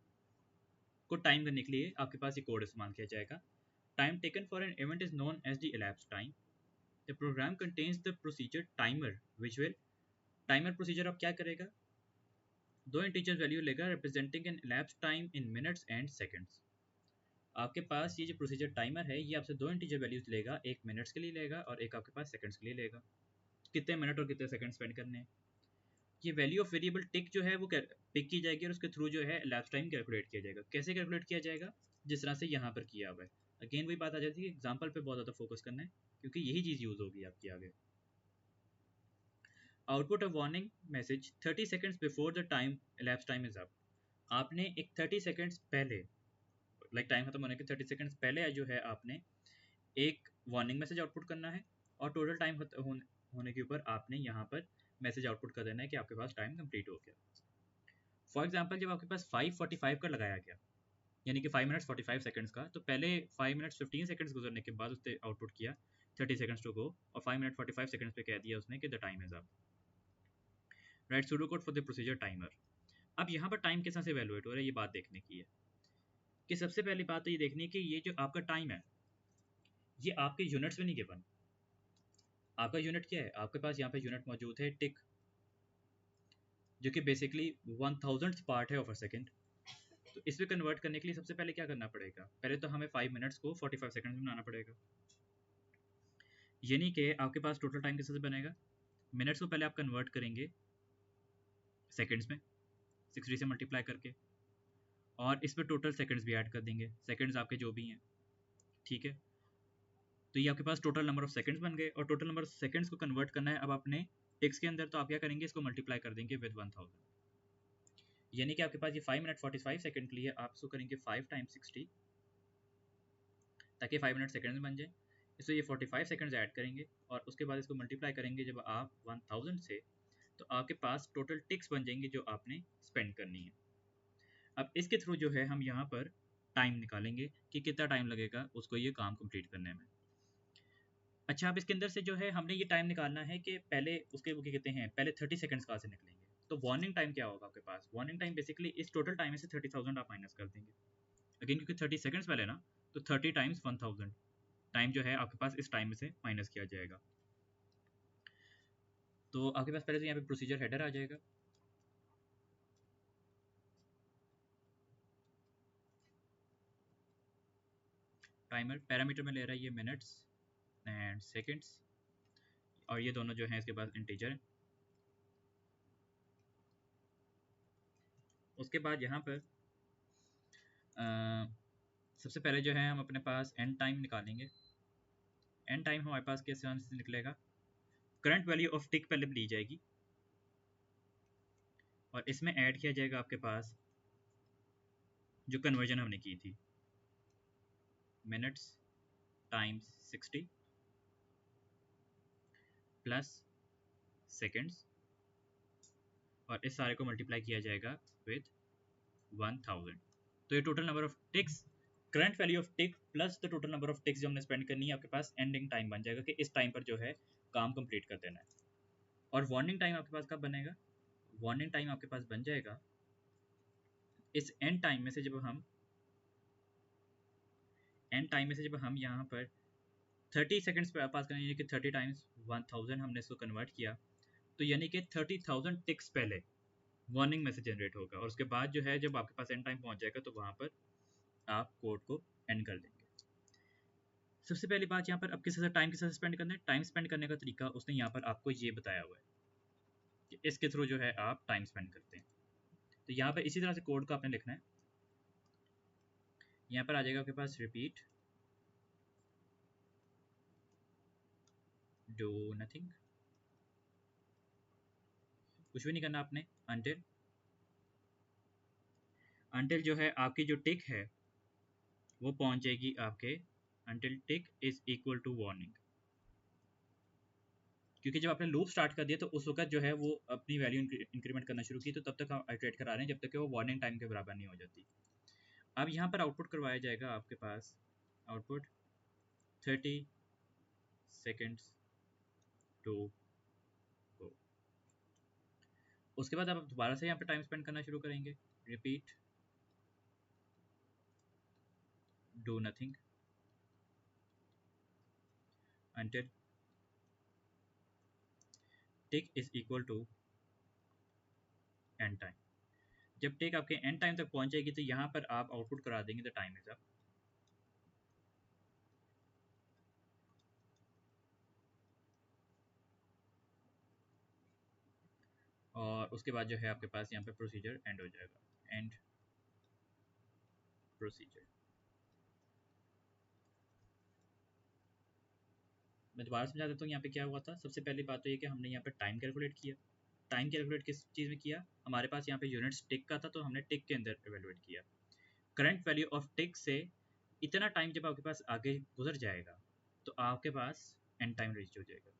को टाइम करने के लिए आपके पास ये कोड इस्तेमाल किया जाएगा। Time taken for an event is known as the elapsed time. The program contains the procedure timer which will, timer procedure अब क्या करेगा, दो इंटीजर वैल्यू लेगा representing an elapsed time in minutes and seconds. आपके पास ये जो procedure timer है ये आपसे दो इंटीजर वैल्यूज लेगा, एक मिनट्स के लिए लेगा और एक आपके पास सेकंड्स के लिए लेगा, कितने मिनट और कितने सेकंड स्पेंड करने हैं। ये वैल्यू ऑफ वेरिएबल टिक जो है वो पिक की जाएगी और उसके थ्रू जो है elapsed टाइम कैलकुलेट किया जाएगा। कैसे कैलकुलेट किया जाएगा, जिस तरह से यहाँ पर किया हुआ है। अगेन वही बात आ जाती है कि एग्जाम्पल पे बहुत ज़्यादा फोकस करना है क्योंकि यही चीज़ यूज़ होगी आपकी आगे। Output of warning message 30 seconds before the time elapsed time is up. आपने एक 30 सेकंड्स पहले, लाइक टाइम खत्म होने के 30 सेकंड्स पहले जो है आपने एक वार्निंग मैसेज आउटपुट करना है और टोटल टाइम होने के ऊपर आपने यहाँ पर मैसेज आउटपुट कर देना है कि आपके पास टाइम कंप्लीट हो गया। फॉर एग्जाम्पल जब आपके पास 5:45 का लगाया गया यानी कि 5 मिनट्स 45 सेकंड्स का, तो पहले 5 मिनट्स 15 सेकंड्स गुजरने के बाद उसने आउटपुट किया 30 सेकंड्स टू गो और 5 मिनट 45 सेकंड्स पे कह दिया उसने कि the time is up. Right pseudo code for the procedure timer. अब यहाँ पर टाइम किस तरह से वैल्यूएट हो रहा है ये बात देखने की है कि सबसे पहली बात तो ये देखनी है कि ये जो आपका टाइम है ये आपके यूनिट्स में नहीं गिवन। आपका यूनिट क्या है, आपके पास यहाँ पे यूनिट मौजूद है टिक, जो कि बेसिकली 1000th पार्ट है ऑफ अ सेकंड। तो इसमें कन्वर्ट करने के लिए सबसे पहले क्या करना पड़ेगा, पहले तो हमें 5 मिनट्स को 45 सेकंड में बनाना पड़ेगा। यानी कि आपके पास टोटल टाइम किस तरह से बनेगा, मिनट्स को पहले आप कन्वर्ट करेंगे सेकंड्स में 60 से मल्टीप्लाई करके और इस पर टोटल सेकंड्स भी ऐड कर देंगे, सेकंड्स आपके जो भी हैं, ठीक है। तो ये आपके पास टोटल नंबर ऑफ सेकंड्स बन गए और टोटल नंबर ऑफ सेकंड्स को कन्वर्ट करना है अब आपने टिक्स के अंदर, तो आप क्या करेंगे इसको मल्टीप्लाई कर देंगे विद 1000। यानी कि आपके पास ये 5 मिनट 45 सेकंड के लिए आप इसको करेंगे 5 टाइम्स 60 ताकि 5 मिनट सेकंड बन जाए। इसको ये 45 सेकंड्स ऐड करेंगे और उसके बाद इसको मल्टीप्लाई करेंगे जब आप 1000 से, तो आपके पास टोटल टिक्स बन जाएंगे जो आपने स्पेंड करनी है। अब इसके थ्रू जो है हम यहाँ पर टाइम निकालेंगे कि कितना टाइम लगेगा उसको ये काम कंप्लीट करने में। अच्छा, अब इसके अंदर से जो है हमने ये टाइम निकालना है कि पहले उसके वो क्या कहते हैं, पहले 30 सेकंड्स कहाँ से निकलेंगे। तो वार्निंग टाइम क्या होगा आपके पास, वार्निंग टाइम बेसिकली इस टोटल टाइम में से 30,000 आप माइनस कर देंगे। अगेन क्योंकि 30 सेकंड्स पहले ना, तो 30 टाइम्स 1000 टाइम जो है आपके पास इस टाइम में से माइनस किया जाएगा। तो आपके पास पहले तो यहाँ पे प्रोसीजर हेडर आ जाएगा, टाइमर पैरामीटर में ले रहा है ये मिनट्स एंड सेकंड्स और ये दोनों जो हैं इसके पास इंटीजर है। उसके बाद यहाँ पर सबसे पहले जो है हम अपने पास एंड टाइम निकालेंगे। एंड टाइम हमारे पास किस तरह से निकलेगा, करंट वैल्यू ऑफ टिक पहले ली जाएगी और इसमें ऐड किया जाएगा आपके पास जो कन्वर्जन हमने की थी मिनट्स टाइम्स 60 प्लस सेकंड्स और इस सारे को मल्टीप्लाई किया जाएगा विद 1000। तो ये total number of ticks, current value of tick plus the total number of ticks जो हमने स्पेंड करनी है आपके पास एंडिंग टाइम बन जाएगा कि इस टाइम पर जो है काम कंप्लीट कर देना है। और वार्निंग टाइम आपके पास कब बनेगा, वार्निंग टाइम आपके पास बन जाएगा इस एंड टाइम में से जब हम यहाँ पर 30 सेकंड्स पे पास करेंगे कि 30 टाइम्स 1000 हमने इसको कन्वर्ट किया, तो यानी कि 30,000 टिक्स पहले वार्निंग मैसेज जनरेट होगा, और उसके बाद जो है जब आपके पास एंड टाइम पहुंच जाएगा तो वहां पर आप कोड को एंड कर देंगे। सबसे पहली बात यहाँ पर अब किस टाइम के साथ स्पेंड करना है, टाइम स्पेंड करने का तरीका उसने यहाँ पर आपको ये बताया हुआ है कि इसके थ्रू जो है आप टाइम स्पेंड करते हैं। तो यहाँ पर इसी तरह से कोड को आपने लिखना है। यहाँ पर आ जाएगा आपके पास रिपीट डू नथिंग, कुछ भी नहीं करना आपने, अंटिल जो है आपकी जो टिक है वो पहुंच जाएगी आपके until tick is equal to warning, क्योंकि जब आपने लूप स्टार्ट कर दिया तो उस वक्त जो है वो अपनी वैल्यू इंक्रीमेंट करना शुरू की, तो तब तक हम आइटरेट करा रहे हैं जब तक कि वो वार्निंग टाइम के बराबर नहीं हो जाती। अब यहाँ पर आउटपुट करवाया जाएगा आपके पास आउटपुट 30 सेकेंड्स टू गो। उसके बाद आप दोबारा से यहाँ पे टाइम स्पेंड करना शुरू करेंगे, repeat do nothing until tick is equal to end time। जब टिक आपके एंड टाइम तक पहुंच जाएगी तो यहाँ पर आप आउटपुट करा देंगे द टाइम इज अप। और उसके बाद जो है आपके पास यहाँ पे प्रोसीजर एंड हो जाएगा, एंड प्रोसीजर। मैं दोबारा समझा देता हूँ यहाँ पे क्या हुआ था। सबसे पहली बात तो ये कि हमने यहाँ पे टाइम कैलकुलेट किया। टाइम कैलकुलेट किस चीज़ में किया, हमारे पास यहाँ पे यूनिट्स टिक का था तो हमने टिक के अंदर एवेलुएट किया। करंट वैल्यू ऑफ टिक से इतना टाइम जब आपके पास आगे गुजर जाएगा तो आपके पास एंड टाइम रीच हो जाएगा,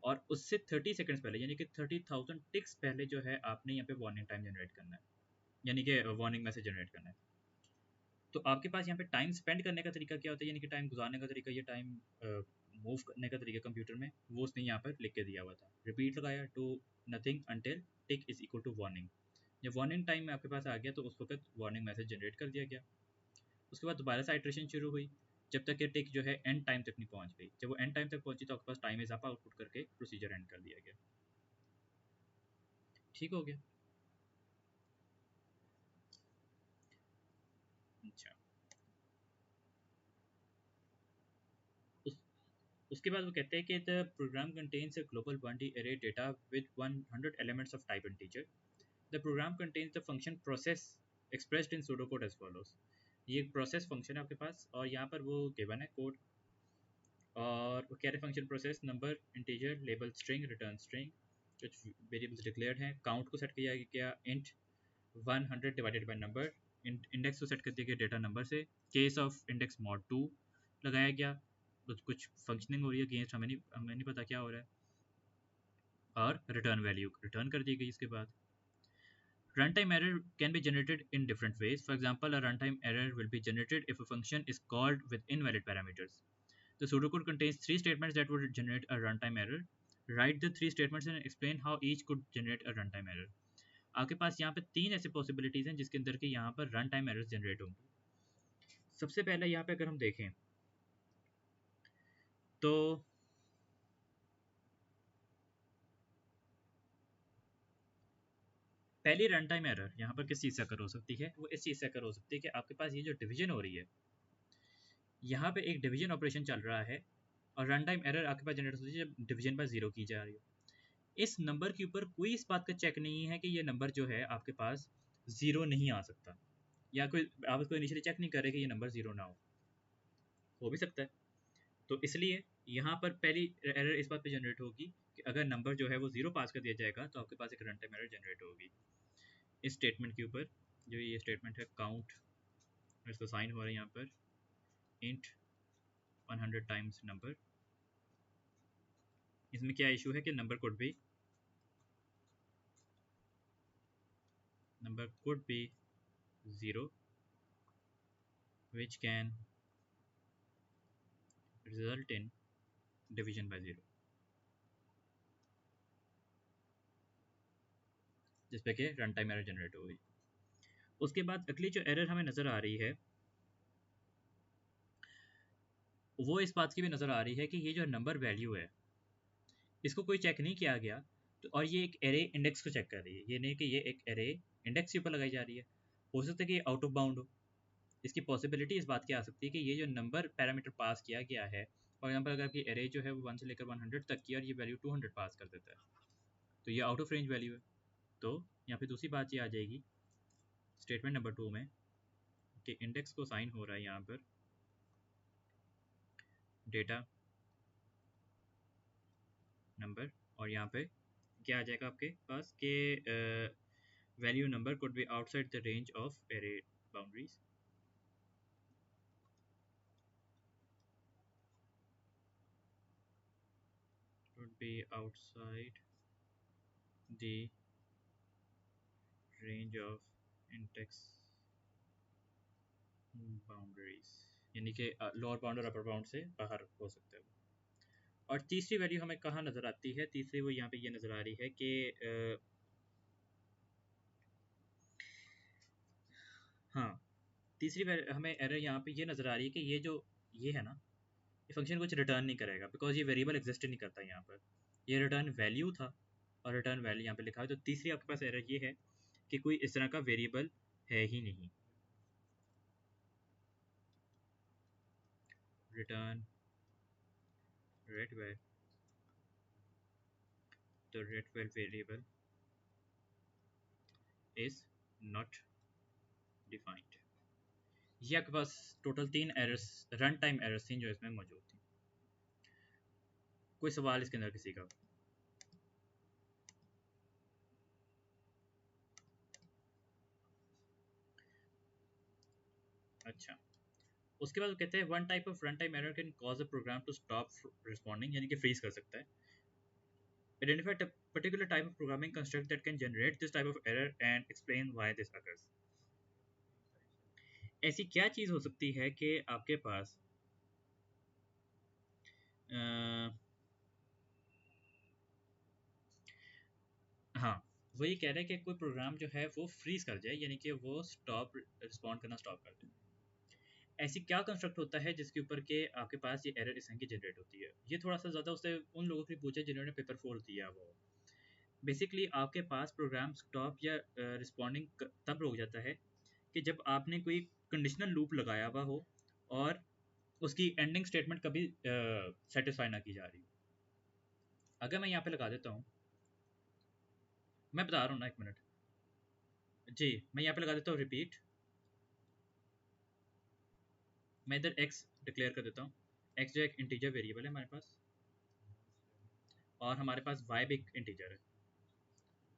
और उससे 30 सेकंड्स पहले यानी कि 30,000 टिक्स पहले जो है आपने यहाँ पे वार्निंग टाइम जनरेट करना है, यानी कि वार्निंग मैसेज जनरेट करना है। तो आपके पास यहाँ पे टाइम स्पेंड करने का तरीका क्या होता है, यानी कि टाइम गुजारने का तरीका, ये टाइम मूव करने का तरीका कंप्यूटर में, वो उसने यहाँ पर लिख के दिया हुआ था। रिपीट लगाया to nothing until tick is equal to warning. जब वार्निंग टाइम में आपके पास आ गया तो उस वक्त वार्निंग मैसेज जनरेट कर दिया गया। उसके बाद दोबारा से आइट्रेशन शुरू हुई जब तक ये टिक जो है एंड टाइम तक नहीं पहुंच गई। जब वो एंड टाइम तक पहुंची तो आपके पास टाइम इज अप आउटपुट करके प्रोसीजर एंड कर दिया गया। ठीक हो गया। अच्छा, उस उसके बाद वो कहते हैं कि the program contains a global binary array data with 100 elements of type integer. The program contains the function process expressed in pseudocode as follows. ये एक प्रोसेस फंक्शन है आपके पास और यहाँ पर वो गिवन है कोड, और वो कह रहे function process number integer label string return string, कुछ वेरिएबल्स डिक्लेयर्ड हैं। काउंट को सेट किया गया int 100 divided by number, index को सेट कर दिया गया डेटा नंबर से, केस ऑफ इंडेक्स मॉड 2 लगाया गया, कुछ फंक्शनिंग हो रही है अगेंस्ट, हमें नहीं पता क्या हो रहा है, और रिटर्न वैल्यू रिटर्न कर दी गई। इसके बाद runtime error can be generated in different ways. For example, a runtime error will be generated if a function is called with invalid parameters. The pseudocode contains 3 statements that would generate a runtime error. Write the 3 statements and explain how each could generate a runtime error. आपके पास यहाँ पे 3 ऐसे possibilities हैं जिसके अंदर के यहाँ पर रन टाइम एरर्स जनरेट होंगी। सबसे पहले यहाँ पे अगर हम देखें तो पहली रन टाइम एरर यहाँ पर किस चीज़ से अकर हो सकती है, वो इस चीज़ से अकर हो सकती है कि आपके पास ये जो डिवीजन हो रही है, यहाँ पे एक डिवीजन ऑपरेशन चल रहा है और रन टाइम एरर आपके पास जनरेट होती है जब डिवीजन पर 0 की जा रही हो। इस नंबर के ऊपर कोई इस बात का चेक नहीं है कि ये नंबर जो है आपके पास 0 नहीं आ सकता, या कोई आप इसको इनिशियली चेक नहीं कर रहे कि ये नंबर 0 ना हो भी सकता है। तो इसलिए यहाँ पर पहली एरर इस बात पे जनरेट होगी कि अगर नंबर जो है वो 0 पास कर दिया जाएगा तो आपके पास एक रन टाइम एरर जनरेट होगी। इस स्टेटमेंट के ऊपर जो ये स्टेटमेंट है काउंट, इसका साइन हो रहा है यहाँ पर इंट 100 टाइम्स नंबर, इसमें क्या इशू है कि number could be 0 which can result in division by 0, जिस पे कि रन टाइम एरर जनरेट हो गई। उसके बाद अगली जो एरर हमें नज़र आ रही है वो इस बात की भी नज़र आ रही है कि ये जो नंबर वैल्यू है इसको कोई चेक नहीं किया गया तो और ये एक एरे इंडेक्स को चेक कर रही है, ये नहीं कि ये एक एरे इंडेक्स के ऊपर लगाई जा रही है। हो सकता है कि आउट ऑफ बाउंड हो। इसकी पॉसिबिलिटी इस बात की आ सकती है कि ये जो नंबर पैरामीटर पास किया गया है, फॉर एग्जाम्पल अगर आपकी एरे जो है वो 1 से लेकर 100 तक की और ये वैल्यू 200 पास कर देता है, तो ये आउट ऑफ रेंज वैल्यू है। तो यहाँ पे दूसरी बात ये आ जाएगी स्टेटमेंट नंबर 2 में कि इंडेक्स को साइन हो रहा है यहाँ पर डेटा नंबर, और यहाँ पे क्या आ जाएगा आपके पास कि value number could be outside the range of array boundaries. Could be outside the range of index boundaries, यानी कि लोअर बाउंड और अपर बाउंड से बाहर हो सकता है वो। और तीसरी वैल्यू हमें कहाँ नज़र आती है? तीसरी वो यहाँ पे ये नज़र आ रही है कि हाँ, तीसरी हमें एरर यहाँ पे ये नज़र आ रही है कि ये है ना, ये फंक्शन कुछ रिटर्न नहीं करेगा बिकॉज ये वेरिएबल एग्जिस्ट नहीं करता यहाँ पर। ये रिटर्न वैल्यू था और रिटर्न वैल्यू यहाँ पे लिखा है। तो तीसरी आपके पास एरर ये है कि कोई इस तरह का वेरिएबल है ही नहीं। रिटर्न रेडवेल, तो redwell variable is not defined. ये आपके पास total 3 errors, run time errors थी जो इसमें मौजूद थी। कोई सवाल इसके अंदर किसी का? अच्छा, उसके बाद वो कहते हैं one type of run time error can cause a program to stop responding, यानी कि फ्रीज कर सकता है। Identify a particular type of programming construct that can generate this type of error and explain why this occurs. ऐसी क्या चीज़ हो सकती है कि आपके पास हाँ, वो ये कह रहे हैं कि कोई प्रोग्राम जो है वो फ्रीज कर जाए, यानी कि वो स्टॉप रिस्पॉन्ड करना स्टॉप कर दे। ऐसी क्या कंस्ट्रक्ट होता है जिसके ऊपर के आपके पास ये एरर इस तरह की जनरेट होती है? ये थोड़ा सा ज़्यादा उससे उन लोगों से पूछे जिन्होंने पेपर 4 दिया। वो बेसिकली आपके पास प्रोग्राम स्टॉप या रिस्पॉन्डिंग तब रुक जाता है कि जब आपने कोई कंडीशनल लूप लगाया हुआ हो और उसकी एंडिंग स्टेटमेंट कभी सेटिस्फाई ना की जा रही। अगर मैं यहाँ पे लगा देता हूँ, मैं बता रहा हूँ ना, 1 मिनट जी, मैं यहाँ पे लगा देता हूँ रिपीट। मैं इधर x डिक्लेयर कर देता हूँ। x जो एक इंटीजर वेरिएबल है हमारे पास, और हमारे पास y भी एक इंटीजर है।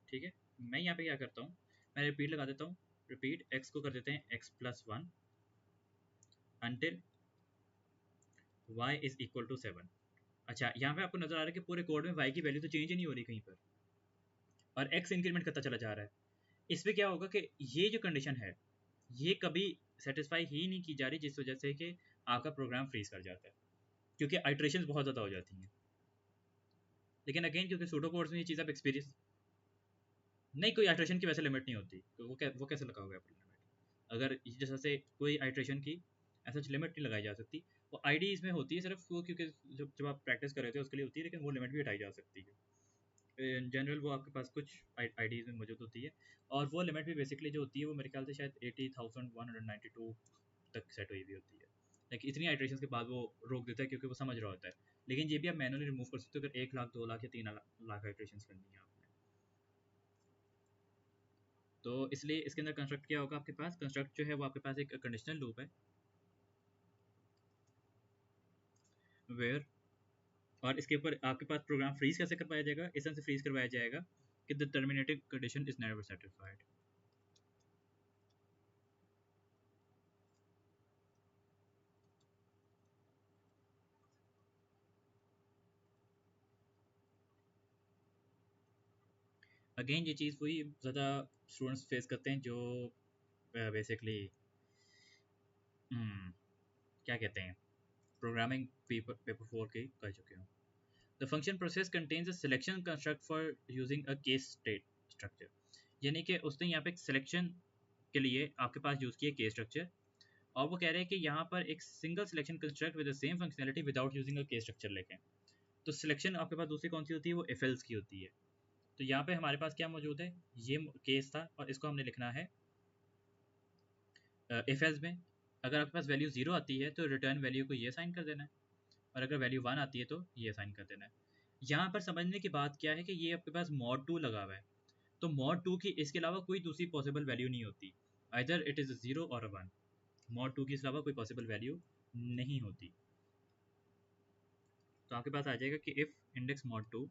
ठीक है, मैं यहाँ पे क्या करता हूँ, मैं रिपीट लगा देता हूँ। रिपीट x को कर देते हैं x+1 until y is equal to 7। अच्छा, यहाँ पे आपको नजर आ रहा है कि पूरे कोड में y की वैल्यू तो चेंज ही नहीं हो रही कहीं पर, और x इंक्रीमेंट करता चला जा रहा है। इसमें क्या होगा कि ये जो कंडीशन है ये कभी सेटिस्फाई ही नहीं की जा रही, जिस वजह से कि आपका प्रोग्राम फ्रीज कर जाता है, क्योंकि आइट्रेशंस बहुत ज़्यादा हो जाती हैं। लेकिन अगेन क्योंकि सूडो कोड्स में ये चीज़ आप एक्सपीरियंस नहीं, कोई आइट्रेशन की वैसे लिमिट नहीं होती, तो वो कैसे लगाओगे आप लिमिट? अगर जैसे से कोई आइट्रेशन की ऐसा लिमिट नहीं लगाई जा सकती। वो आईडी इसमें होती है सिर्फ वो, क्योंकि जब आप प्रैक्टिस कर रहे थे उसके लिए होती है, लेकिन वो लिमिट भी हटाई जा सकती है। इन जनरल वो आपके पास कुछ आईडीज़ में मौजूद होती है, और वो लिमिट भी बेसिकली जो होती है वो मेरे ख्याल से शायद 80,192 तक सेट हुई हुई होती है। लाइक इतनी आइट्रेशन के बाद वो रोक देता है क्योंकि वो समझ रहा होता है। लेकिन ये भी आप मैनुअली रिमूव कर सकते हो अगर 1 लाख 2 लाख या 3 लाख आइट्रेशन करनी है आपने। तो इसलिए इसके अंदर कंस्ट्रक्ट क्या होगा, आपके पास कंस्ट्रक्ट जो है वो आपके पास एक कंडीशनल लूप है वेयर, और इसके ऊपर आपके पास प्रोग्राम फ्रीज कैसे करवाया जाएगा? इस तरह से फ्रीज करवाया जाएगा कि the terminated condition is never satisfied. Again ये चीज़ वही ज़्यादा स्टूडेंट्स फेस करते हैं जो बेसिकली क्या कहते हैं, प्रोग्रामिंग पेपर 4 के कर चुके हो। The function process contains a selection construct for using a case state structure, यानी कि उसने यहाँ पे एक सिलेक्शन के लिए आपके पास यूज़ किया केस स्ट्रक्चर, और वो कह रहे हैं कि यहाँ पर एक single selection construct with the same functionality without using a case structure लेके। तो सिलेक्शन आपके पास दूसरी कौन सी होती है? वो एफ की होती है। तो यहाँ पे हमारे पास क्या मौजूद है, ये केस था और इसको हमने लिखना है इफ एल्स में। अगर आपके पास वैल्यू 0 आती है तो रिटर्न वैल्यू को ये साइन कर देना है, और अगर वैल्यू 1 आती है तो ये साइन कर देना है। यहाँ पर समझने की बात क्या है कि ये आपके पास mod 2 लगा हुआ है, तो mod 2 की इसके अलावा कोई दूसरी पॉसिबल वैल्यू नहीं होती, आइदर इट इज़ 0 और 1। mod 2 के अलावा कोई पॉसिबल वैल्यू नहीं होती। तो आपके पास आ जाएगा कि if index mod 2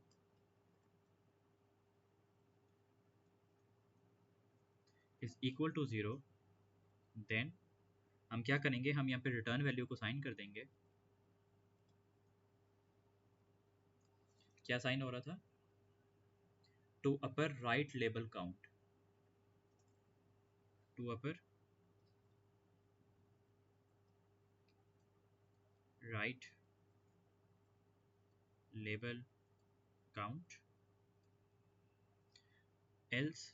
is equal to 0, then हम क्या करेंगे, हम यहाँ पे रिटर्न वैल्यू को साइन कर देंगे। क्या साइन हो रहा था, to upper right label count, to upper right label count, else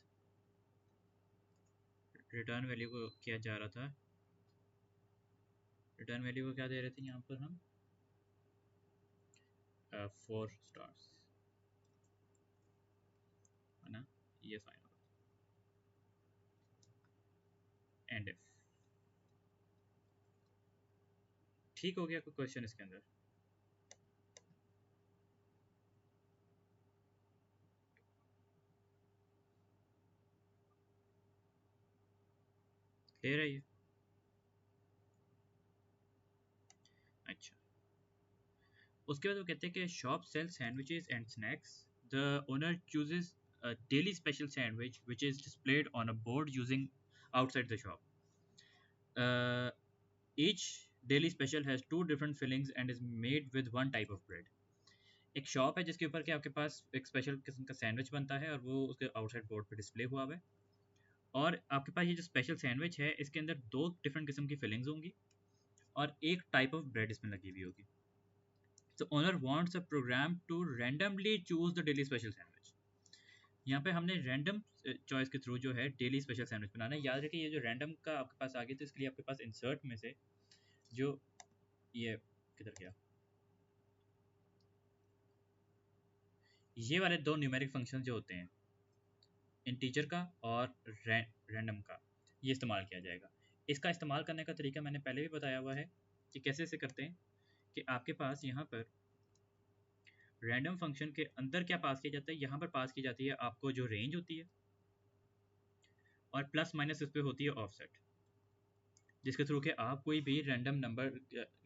return value को क्या जा रहा था, रिटर्न वैल्यू को क्या दे रहे थे यहाँ पर हम 4 स्टार्स, है ना, ये साइन हो रहा था। एंड इफ ठीक हो गया कोई क्वेश्चन इसके अंदर, क्लियर है ये? अच्छा, उसके बाद वो कहते हैं कि shop sell sandwiches and snacks, the owner chooses a daily special sandwich which is displayed on a board using outside the shop. Each daily special has two different fillings and is made with one type of bread. एक shop है जिसके ऊपर के आपके पास एक special किस्म का सैंडविच बनता है और वो उसके आउटसाइड बोर्ड पे डिस्प्ले हुआ है, और आपके पास ये जो स्पेशल सैंडविच है इसके अंदर दो डिफरेंट किस्म की फिलिंग्स होंगी और एक टाइप ऑफ ब्रेड इसमें लगी हुई होगी। So owner wants a program to randomly choose the daily special sandwich. यहाँ पे हमने रैंडम चॉइस के थ्रू जो है डेली स्पेशल सैंडविच बनाना है। याद रखिए ये जो रैंडम का आपके पास आ गया तो इसके लिए आपके पास इंसर्ट में से जो ये किधर गया, ये वाले दो न्यूमेरिक फंक्शन जो होते हैं इंटीजर का और रैंडम का, ये इस्तेमाल किया जाएगा। इसका इस्तेमाल करने का तरीका मैंने पहले भी बताया हुआ है कि कैसे इसे करते हैं, कि आपके पास यहाँ पर रैंडम फंक्शन के अंदर क्या पास किया जाता है, यहाँ पर पास की जाती है आपको जो रेंज होती है और प्लस माइनस इस पर होती है ऑफसेट, जिसके थ्रू के आप कोई भी रैंडम नंबर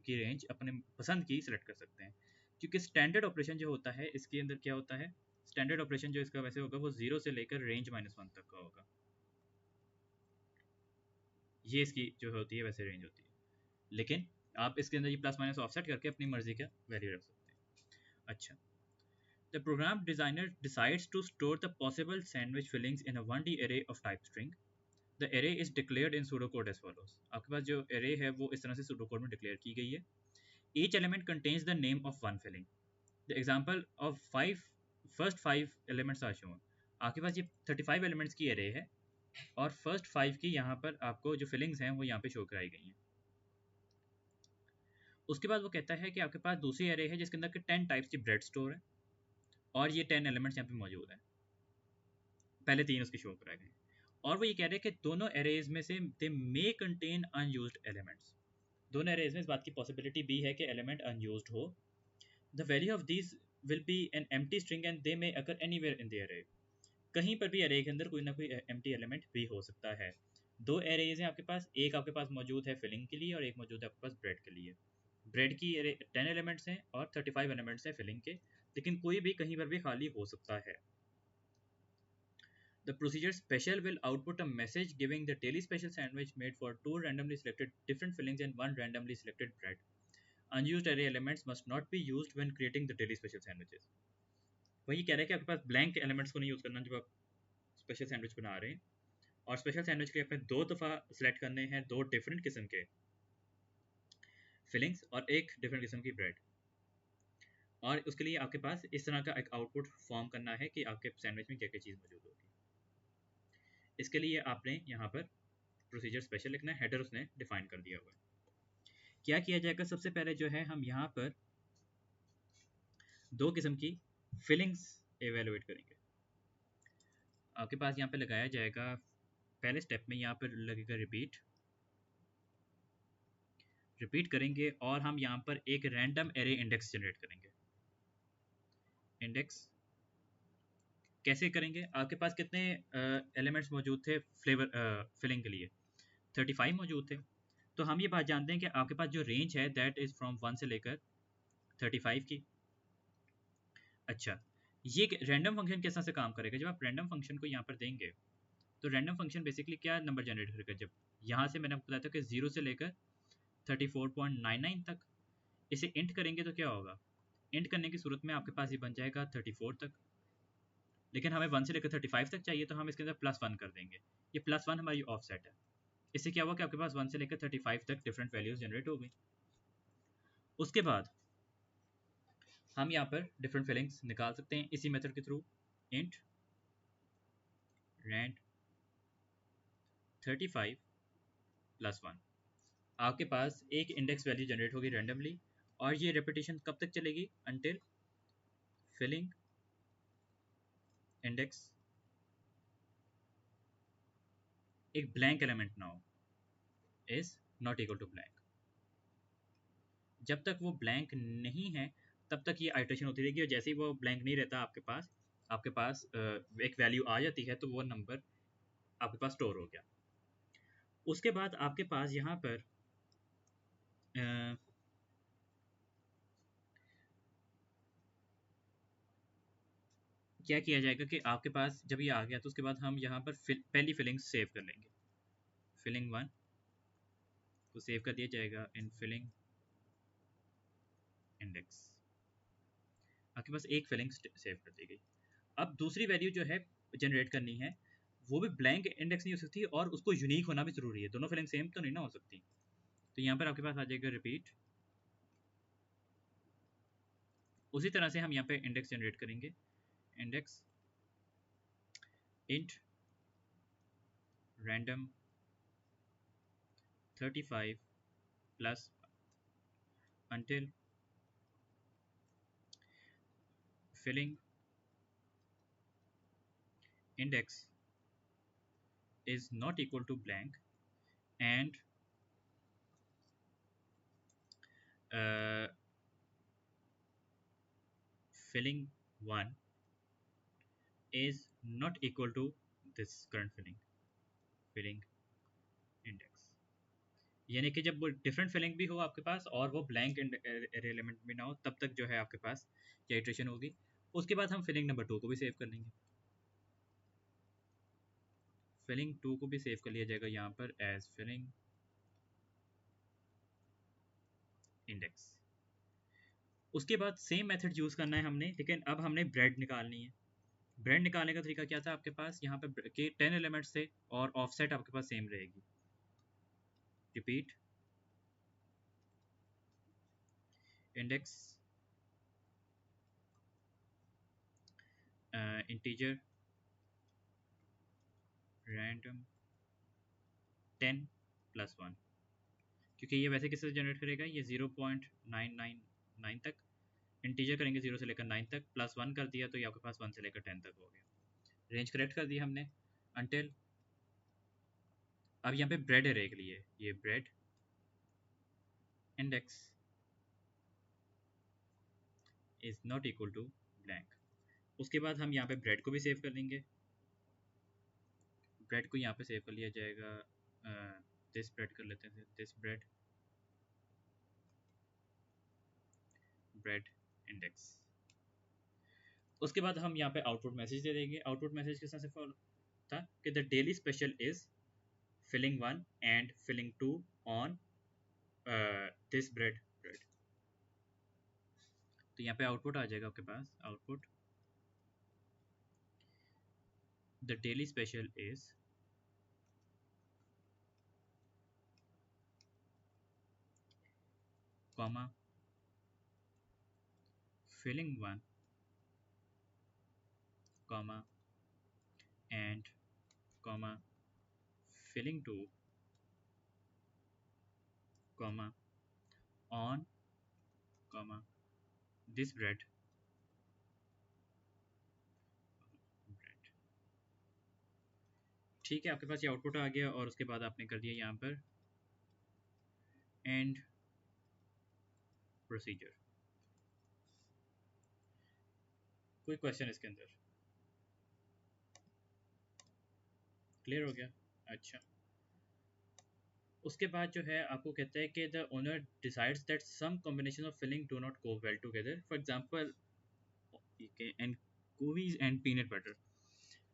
की रेंज अपने पसंद की सिलेक्ट कर सकते हैं। क्योंकि स्टैंडर्ड ऑपरेशन जो होता है इसके अंदर क्या होता है, स्टैंडर्ड ऑपरेशन जो इसका वैसे होगा वो 0 से लेकर रेंज -1 तक का होगा, ये इसकी जो होती है वैसे रेंज होती है, लेकिन आप इसके अंदर ये प्लस माइनस ऑफसेट करके अपनी मर्जी का वैल्यू रख सकते हैं। अच्छा, the program designer decides to store the possible sandwich fillings in a 1D array of type string. The array is declared in pseudocode as follows. आपके पास जो array है वो इस तरह से pseudocode में डिक्लेयर की गई है। Each element contains the name of one filling. The example of first five elements are shown. आपके पास ये 35 elements की array है और फर्स्ट 5 की यहाँ पर आपको जो फिलिंग्स हैं वो यहाँ पे शो कराई गई हैं। उसके बाद वो कहता है कि आपके पास दूसरी array है जिसके अंदर के 10 टाइप्स की ब्रेड स्टोर है और ये 10 एलिमेंट्स यहाँ पे मौजूद हैं, पहले 3 उसके शो कराए गए, और वो ये कह रहे हैं कि दोनों एरेज में से दे मे कंटेन अनयूज्ड एलिमेंट्स, दोनों एरेज में इस बात की पॉसिबिलिटी भी है कि एलिमेंट अनयूज्ड हो। The value of these will be an empty string and they may occur anywhere in the array, कहीं पर भी एरे के अंदर कोई ना कोई एम्प्टी एलिमेंट भी हो सकता है। दो एरेज हैं आपके पास, एक आपके पास मौजूद है फिलिंग के लिए और एक मौजूद है आपके पास ब्रेड के लिए। ब्रेड की एरे 10 एलिमेंट्स हैं और 35 एलिमेंट्स हैं फिलिंग के, लेकिन कोई भी कहीं पर भी खाली हो सकता है। The procedure special will output a message giving the daily special sandwich made for two randomly selected different fillings and one randomly selected bread. Unused array elements must not be used when creating the daily special sandwiches. वही कह रहा है कि आपके पास blank elements को नहीं use करना जब आप स्पेशल सैंडविच बना रहे हैं, और स्पेशल सैंडविच के लिए आपने 2 दफ़ा सेलेक्ट करने हैं 2 डिफरेंट किस्म के फिलिंग्स और एक डिफरेंट किस्म की ब्रेड, और उसके लिए आपके पास इस तरह का एक आउटपुट फॉर्म करना है कि आपके सैंडविच में क्या क्या चीज़ मौजूद होगी। इसके लिए आपने यहाँ पर प्रोसीजर स्पेशल लिखना है, हेडर उसने डिफाइन कर दिया हुआ है। क्या किया जाएगा, सबसे पहले जो है हम यहाँ पर 2 किस्म की फिलिंग्स एवेलुएट करेंगे। आपके पास यहाँ पे लगाया जाएगा, पहले स्टेप में यहाँ पर लगेगा रिपीट, रिपीट करेंगे और हम यहाँ पर एक रैंडम एरे इंडेक्स जनरेट करेंगे। इंडेक्स कैसे करेंगे? आपके पास कितने एलिमेंट्स मौजूद थे फ्लेवर फिलिंग के लिए? 35 मौजूद थे। तो हम ये बात जानते हैं कि आपके पास जो रेंज है दैट इज़ फ्रॉम 1 से लेकर 35 की। अच्छा, ये रैंडम फंक्शन किस तरह से काम करेगा? जब आप रैंडम फंक्शन को यहाँ पर देंगे तो रैंडम फंक्शन बेसिकली क्या नंबर जनरेट करेगा? जब यहाँ से मैंने आपको बताया था कि 0 से लेकर 34.99 तक इसे इंट करेंगे तो क्या होगा? इंट करने की सूरत में आपके पास ये बन जाएगा 34 तक, लेकिन हमें 1 से लेकर 35 तक चाहिए तो हम इसके अंदर +1 कर देंगे। ये +1 हमारी ऑफसेट है। इससे क्या हुआ कि आपके पास 1 से लेकर 35 तक डिफरेंट वैल्यूज जनरेट हो गई। उसके बाद हम यहाँ पर डिफरेंट फिलिंग्स निकाल सकते हैं इसी मेथड के थ्रू। इंट रैंड 35 +1, आपके पास एक इंडेक्स वैल्यू जनरेट होगी रैंडमली, और ये रेपिटेशन कब तक चलेगी? अंटिल फिलिंग इंडेक्स एक ब्लैंक एलिमेंट ना हो, is not equal to blank. जब तक वो ब्लैंक नहीं है तब तक ये आइटरेशन होती रहेगी, और जैसे ही वो ब्लैंक नहीं रहता आपके पास एक वैल्यू आ जाती है तो वो नंबर आपके पास स्टोर हो गया। उसके बाद आपके पास यहाँ पर क्या किया जाएगा कि आपके पास जब ये आ गया तो उसके बाद हम यहाँ पर पहली फिलिंग सेव कर लेंगे। फिलिंग 1 को सेव कर दिया जाएगा इन फिलिंग इंडेक्स। आपके पास एक फिलिंग सेव कर दी गई। अब दूसरी वैल्यू जो है जनरेट करनी है वो भी ब्लैंक इंडेक्स नहीं हो सकती और उसको यूनिक होना भी जरूरी है, दोनों फिलिंग सेम तो नहीं ना हो सकती। तो यहाँ पर आपके पास आ जाएगा रिपीट। उसी तरह से हम यहाँ पे इंडेक्स जनरेट करेंगे। Index int random 35 plus until filling index is not equal to blank and uh, filling 1 is not equal to this current filling index। यानी कि जब वो डिफरेंट फिलिंग भी हो आपके पास और वो ब्लैंक एलिमेंट भी ना हो तब तक जो है आपके पास ये इटरेशन होगी। उसके बाद हम फिलिंग नंबर 2 को भी सेव कर लेंगे। फिलिंग 2 को भी सेव कर लिया जाएगा यहाँ पर एज फिलिंग इंडेक्स। उसके बाद सेम मेथड यूज़ करना है हमने, लेकिन अब हमने ब्रेड निकालनी है। ब्रेड निकालने का तरीका क्या था? आपके पास यहाँ पे के 10 एलिमेंट्स थे और ऑफसेट आपके पास सेम रहेगी। रिपीट इंडेक्स इंटीजर रैंडम 10 + 1, क्योंकि ये वैसे किससे जनरेट करेगा? ये 0.999 तक इंटीजर करेंगे, 0 से लेकर 9 तक, +1 कर दिया तो ये आपके पास 1 से लेकर 10 तक हो गया। रेंज करेक्ट कर दी हमने अंटिल। अब यहाँ पे ब्रेड एरे के लिए ये bread index is not equal to blank. उसके बाद हम यहाँ पे ब्रेड को भी सेव कर लेंगे। ब्रेड को यहाँ पे सेव कर लिया जाएगा, दिस ब्रेड कर लेते हैं, दिस ब्रेड ब्रेड इंडेक्स। उसके बाद हम यहाँ पे आउटपुट मैसेज दे देंगे। आउटपुट मैसेज किस तरह से फॉलो था कि the daily special is filling 1 and filling 2 on this bread. तो यहाँ पे आउटपुट आ जाएगा आपके पास, output the daily special is comma filling 1 comma and comma filling 2 comma on comma this bread ठीक है, आपके पास ये आउटपुट आ गया और उसके बाद आपने कर दिया यहाँ पर एंड प्रोसीजर। कोई क्वेश्चन इसके अंदर? क्लियर हो गया? अच्छा, उसके बाद जो है आपको कहता है कि the owner decides that some combination of filling do not go well together, for example and cookies and peanut butter.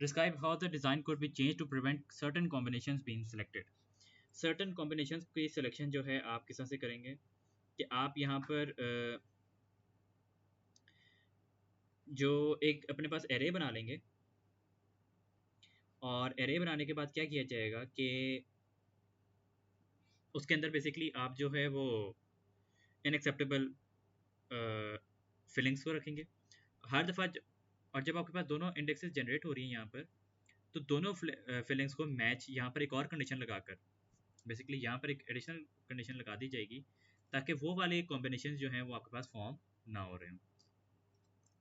Describe how the design could be changed to prevent certain combinations being selected. Certain combinations की selection जो है आप किस तरह से करेंगे कि आप यहाँ पर जो एक अपने पास एरे बना लेंगे और एरे बनाने के बाद क्या किया जाएगा कि उसके अंदर बेसिकली आप जो है वो इनएक्सेप्टेबल फिलिंग्स को रखेंगे हर दफ़ा और जब आपके पास दोनों इंडेक्सेस जनरेट हो रही हैं यहाँ पर तो दोनों फिलिंग्स को मैच यहाँ पर एक और कंडीशन लगाकर बेसिकली यहाँ पर एक एडिशनल कंडीशन लगा दी जाएगी ताकि वो वाले कॉम्बिनेशन जो हैं वो आपके पास फॉर्म ना हो रहे हों।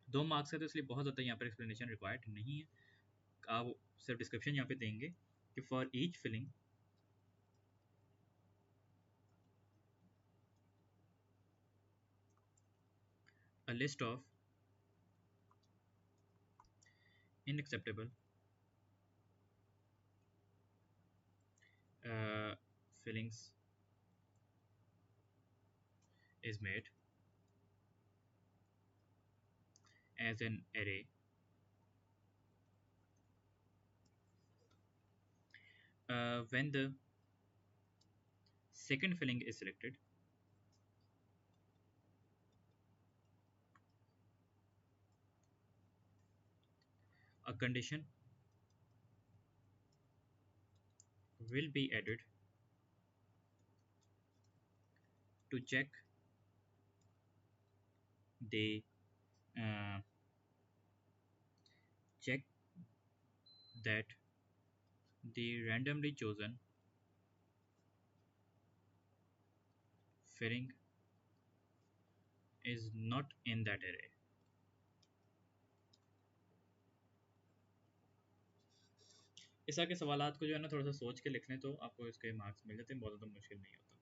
2 मार्क्स है तो इसलिए बहुत ज़्यादा यहाँ पर एक्सप्लेनेशन रिक्वायर्ड नहीं है, आप सिर्फ डिस्क्रिप्शन यहाँ पे देंगे कि for each filling a list of unacceptable fillings is made as an array when the second filling is selected, a condition will be added to the uh, check that the randomly chosen filling is not in that array. इस तरह के सवालात को जो है ना थोड़ा सा सोच के लिख लें तो आपको इसके मार्क्स मिल जाते हैं, बहुत ज़्यादा मुश्किल नहीं होता।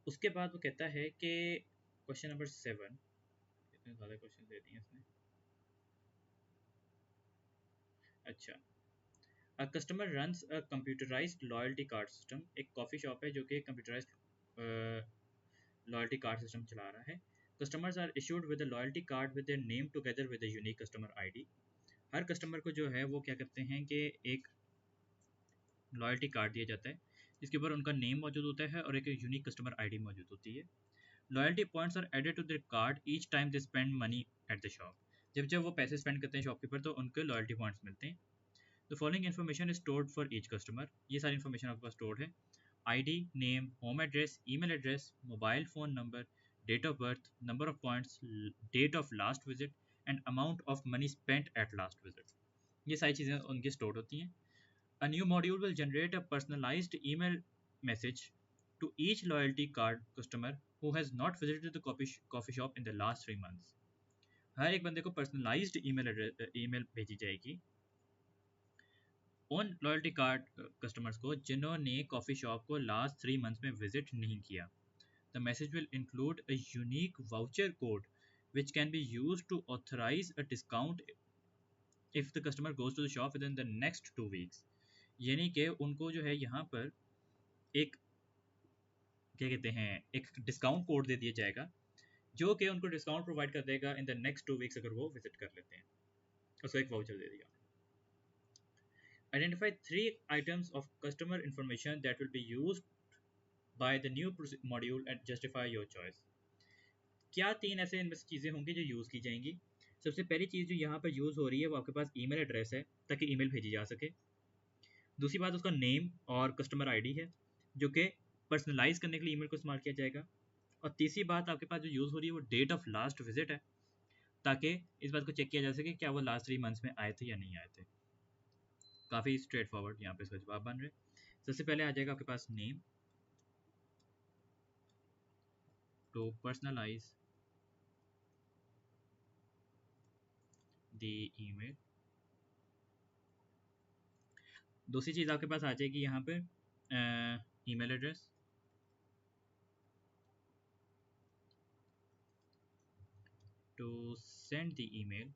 उसके बाद वो कहता है कि क्वेश्चन नंबर 7, इतने ज़्यादा क्वेश्चन दे दिए इसने। अच्छा, a customer runs a computerised loyalty card system. एक कॉफ़ी शॉप है जो कि कंप्यूटराइज्ड लॉयल्टी कार्ड सिस्टम चला रहा है। Customers are issued with a loyalty card with their name together with a unique customer ID. हर कस्टमर को जो है वो क्या करते हैं कि एक लॉयल्टी कार्ड दिया जाता है जिसके ऊपर उनका नेम मौजूद होता है और एक यूनिक कस्टमर आईडी मौजूद होती है। Loyalty points are added to their card each time they spend money at the shop. जब जब वो पैसे स्पेंड करते हैं शॉपकीपर तो उनको लॉयल्टी पॉइंट्स मिलते हैं। The following information is stored for each customer. ये सारी इन्फॉर्मेशन आपके पास स्टोर्ड है। ID, name, home address, email address, mobile phone number, date of birth, number of points, date of last visit and amount of money spent at last visit. ये सारी चीज़ें उनकी store होती हैं। A new module will generate a personalized email message to each loyalty card customer who has not visited the coffee shop in the last 3 months. हर एक बंदे को personalised email भेजी जाएगी उन लॉयल्टी कार्ड कस्टमर्स को जिन्होंने कॉफ़ी शॉप को last 3 months में विजिट नहीं किया। The message will include a unique voucher code which can be used to authorize a discount if the customer goes to the shop within the next 2 weeks। यानी कि उनको जो है यहाँ पर एक क्या कहते हैं एक डिस्काउंट कोड दे दिया जाएगा जो कि उनको डिस्काउंट प्रोवाइड कर देगा इन द नेक्स्ट 2 वीक्स अगर वो विजिट कर लेते हैं। उसको एक वाउचर दे दिया। Identify 3 items of customer information that will be used by the new module and justify your choice. क्या 3 ऐसे इनमें से चीज़ें होंगी जो यूज़ की जाएंगी? सबसे पहली चीज़ जो यहाँ पर यूज़ हो रही है वो आपके पास ईमेल एड्रेस है ताकि ईमेल भेजी जा सके। दूसरी बात उसका नेम और कस्टमर आईडी है जो कि पर्सनलाइज करने के लिए ईमेल को इस्तेमाल किया जाएगा। और तीसरी बात आपके पास जो यूज़ हो रही है वो डेट ऑफ लास्ट विजिट है ताकि इस बात को चेक किया जा सके क्या वो लास्ट 3 मंथ्स में आए थे या नहीं आए थे। काफ़ी स्ट्रेट फॉरवर्ड यहाँ पे इसका जवाब बन रहे। सबसे पहले आ जाएगा आपके पास name to personalise the email दूसरी चीज़ आपके पास आ जाएगी यहाँ पर email address, to send the email,